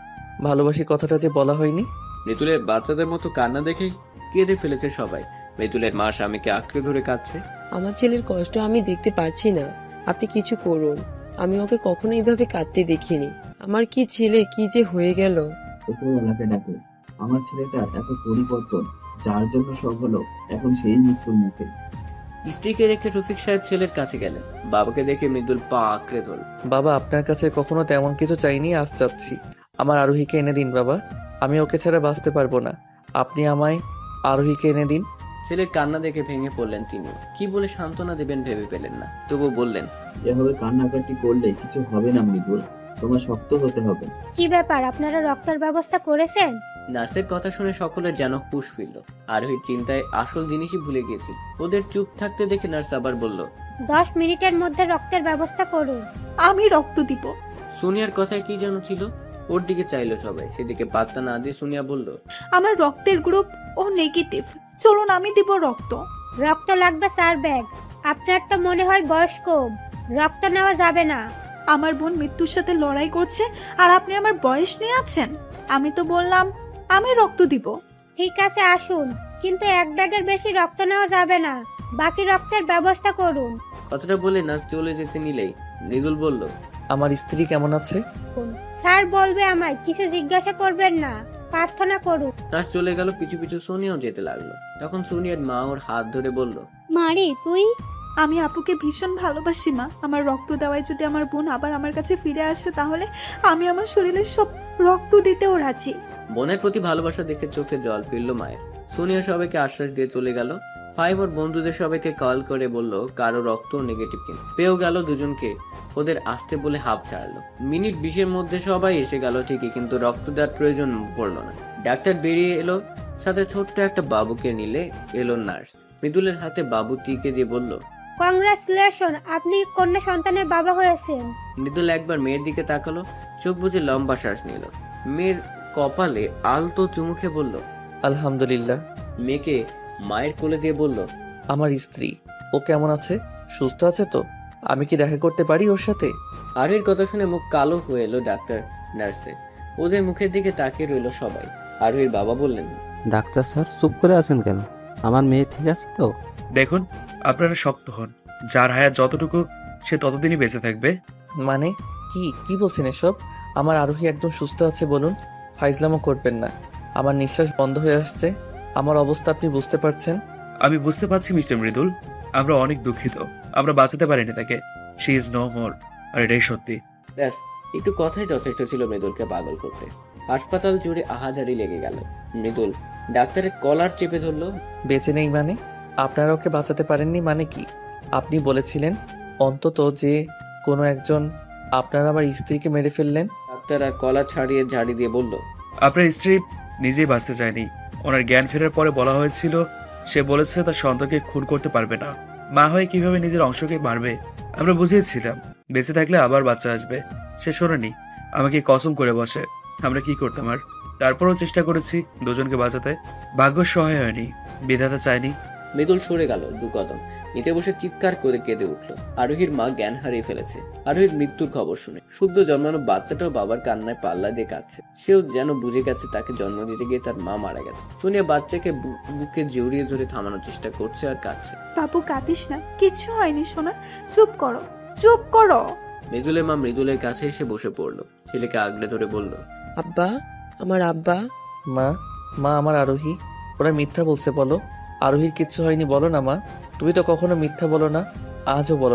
ভালোবাসি কথাটা যে বলা হয়নি। মৃদুলের বাচ্চাদের মতো কান্না দেখে কেঁদে ফেলেছে সবাই। মৃদুলের মা স্বামীকে আঁকড়ে ধরে কাঁদছে। আমার ছেলের কষ্ট আমি দেখতে পারছি না, আপনি কিছু করুন। আমি ওকে কখনো এইভাবে কাঁদতে দেখিনি। আমার কি ছেলে, কি যে হয়ে গেল। উপরওয়ালাকে ডাকো। আমার ছেলেটা এত পরিবর্তন, যার জন্য সব হলো, এখন সেই মৃত্যুর মুখে। স্ত্রীকে রেখে রফিক সাহেব ছেলের কাছে গেলেন। বাবাকে দেখে মৃদুল পা আঁকড়ে ধরল। বাবা, আপনার কাছে কখনো তেমন কিছু চাইনি, আজ চাচ্ছি। আমার আরোহীকে এনে দিন বাবা, আমি ওকে ছাড়া বাঁচতে পারবো না। আপনি আমায় আরোহীকে এনে দিন। ছেলের কান্না দেখে ভেঙে পড়লেন তিনিও। কি বলে সান্ত্বনা দেবেন ভেবে পেলেন না, তবুও বললেন, এভাবে কান্নাকাটি করলে কিছু হবে না মৃদুল, তোমার শক্ত হতে হবে। কি ব্যাপার, আপনারা রক্তের ব্যবস্থা করেছেন? নার্সের কথা শুনে সকলের যেন হুঁশ ফিরল। আরোহীর চিন্তায় আসল জিনিসই ভুলে গিয়েছিল। ওদের চুপ থাকতে দেখে নার্স আবার বলল, 10 মিনিটের মধ্যে রক্তের ব্যবস্থা করুন। আমি রক্ত দিব। সোনিয়ার কথায় কি যেন ছিল, ওর দিকে চাইলো সবাই। সেদিকে পাত্তা না দিয়ে সোনিয়া বলল, আমার রক্তের গ্রুপ ও নেগেটিভ, চলুন আমি দিব রক্ত। রক্ত লাগবে 4 ব্যাগ। আপনার তো মনে হয় বয়স কম, রক্ত নেওয়া যাবে না। আমার বোন মৃত্যুর সাথে লড়াই করছে আর আপনি আমার বয়স নিয়ে আছেন। আমি তো বললাম আমি রক্ত দিব। ঠিক আছে আসুন, কিন্তু 1 ব্যাগের বেশি রক্ত নেওয়া যাবে না, বাকি রক্তের ব্যবস্থা করুন। কথাটা বলে নার্স চলে যেতে নিলেই মৃদুল বলল, আমার স্ত্রী কেমন আছে? স্যার বলবে আমায়, কিছু জিজ্ঞাসা করবেন না, প্রার্থনা করুন। নার্স চলে গেল, পিছু পিছু সোনিয়াও যেতে লাগলো। তখন সোনিয়ার মা ওর হাত ধরে বলল, মারে তুই? আমি আপুকে ভীষণ ভালোবাসি মা। আমার রক্ত দেওয়ায় যদি আমার বোন আবার আমার কাছে ফিরে আসে তাহলে আমি আমার শরীরের সব রক্ত দিতেও রাজি। বোনের প্রতি ভালোবাসা দেখে চোখে জল ফিরল মায়ের। সোনিয়া সবাইকে আশ্বাস দিয়ে চলে গেল। ফাইভ ওর বন্ধুদের সবাইকে কল করে বলল কারো রক্ত নেগেটিভ কিনা। পেয়েও গেল দুজনকে, ওদের আসতে বলে হাঁপ ছাড়লো। মিনিট 20-এর মধ্যে সবাই এসে গেল ঠিকই, কিন্তু রক্ত দেওয়ার প্রয়োজন পড়লো না। ডাক্তার বেরিয়ে এলো, সাথে ছোট্ট একটা বাবুকে নিলে এলো নার্স। মৃদুলের হাতে বাবুটিকে দিয়ে বলল, কংগ্রাচুলেশন, আপনি কন্যা সন্তানের বাবা হয়েছেন। মৃদুল একবার মেয়ের দিকে তাকালো, চোখ বুজে লম্বা শ্বাস নিল। মেয়ের কপালে আলতো চুমুখে বলল, আলহামদুলিল্লাহ। মেয়েকে মায়ের কোলে দিয়ে বলল, আমার স্ত্রী, ও কেমন আছে? সুস্থ আছে তো? আমি কি দেখা করতে পারি ওর সাথে? আরুহির কথা শুনে মুখ কালো হয়ে এলো ডাক্তার নার্সে। ওদের মুখের দিকে তাকিয়ে রইল সবাই। আরুহির বাবা বললেন, ডাক্তার স্যার চুপ করে আছেন কেন? আমার মেয়ে ঠিক আছে তো? দেখুন, আপনারা শক্ত হন। যার হায়াত যতটুকু সে ততদিনই বেঁচে থাকবে। মানে কি বলছেন এসব? আমার আরোহী একদম সুস্থ আছে বলুন। ফাইজলামও করবেন না। আমার নিঃশ্বাস বন্ধ হয়ে আসছে। আমার অবস্থা আপনি বুঝতে পারছেন? আমি বুঝতে পারছি মিস্টার মৃদুল, আমরা অনেক দুঃখিত। আমরা বাঁচাতে পারিনি তাকে। She is no more. আর এটাই সত্যি। ব্যাস, একটু কথাই যথেষ্ট ছিল মৃদুলকে পাগল করতে। হাসপাতাল জুড়ে আহাজারি লেগে গেল। মৃদুল ডাক্তারের কলার চেপে ধরলো। বেঁচে নেই মানে? আপনারা ওকে বাঁচাতে পারেননি মানে কি? আপনি বলেছিলেন অন্তত যে কোনো একজন, আপনারা আমার স্ত্রীকে মেরে ফেললেন। ডাক্তার আর কলার ছাড়িয়ে ঝাড়ি দিয়ে বলল, আপনার স্ত্রী নিজেই বাঁচতে চায়নি। ওনার জ্ঞান ফেরার পরে বলা হয়েছিল, সে বলেছে তার সন্তানকে খুন করতে পারবে না। মা হয়ে কিভাবে নিজের অংশকে মারবে? আমরা বুঝিয়েছিলাম বেঁচে থাকলে আবার বাচ্চা আসবে। সে শোনেনি, আমাকে কসম করে বসে। আমরা কি করতাম আর? তারপরও চেষ্টা করেছি দুজনকে বাঁচাতে। ভাগ্য সহায় হয়নি, বিধাতা চায়নি। মৃদুল সরে গেল 2 কদম, নিচে বসে চিৎকার করে কেঁদে উঠল। আরোহীর মা জ্ঞান হারিয়ে ফেলেছে। আরোহীর মৃত্যুর খবর শুনে শুদ্ধ জন্মানো বাচ্চাটাও বাবার কান্নায় পাল্লা দিয়ে কাঁদছে। সেও যেন বুঝে গেছে তাকে জন্ম দিতে গিয়ে তার মা মারা গেছে। সোনিয়া বাচ্চাকে বুকে জড়িয়ে ধরে থামানোর চেষ্টা করছে আর কাঁদছে। বাবু কাঁদিস না, কিচ্ছু হয়নি সোনা, চুপ করো, চুপ করো। মৃদুলের মা মৃদুলের কাছে এসে বসে পড়লো, ছেলেকে আগলে ধরে বলল, আব্বা, আমার আব্বা। মা আমার আরোহী। ওরা মিথ্যা বলছে বলো। আরোহীর কিচ্ছু হয়নি বলো না মা। তুমি তো কখনো মিথ্যা বলো না, আজও বলো।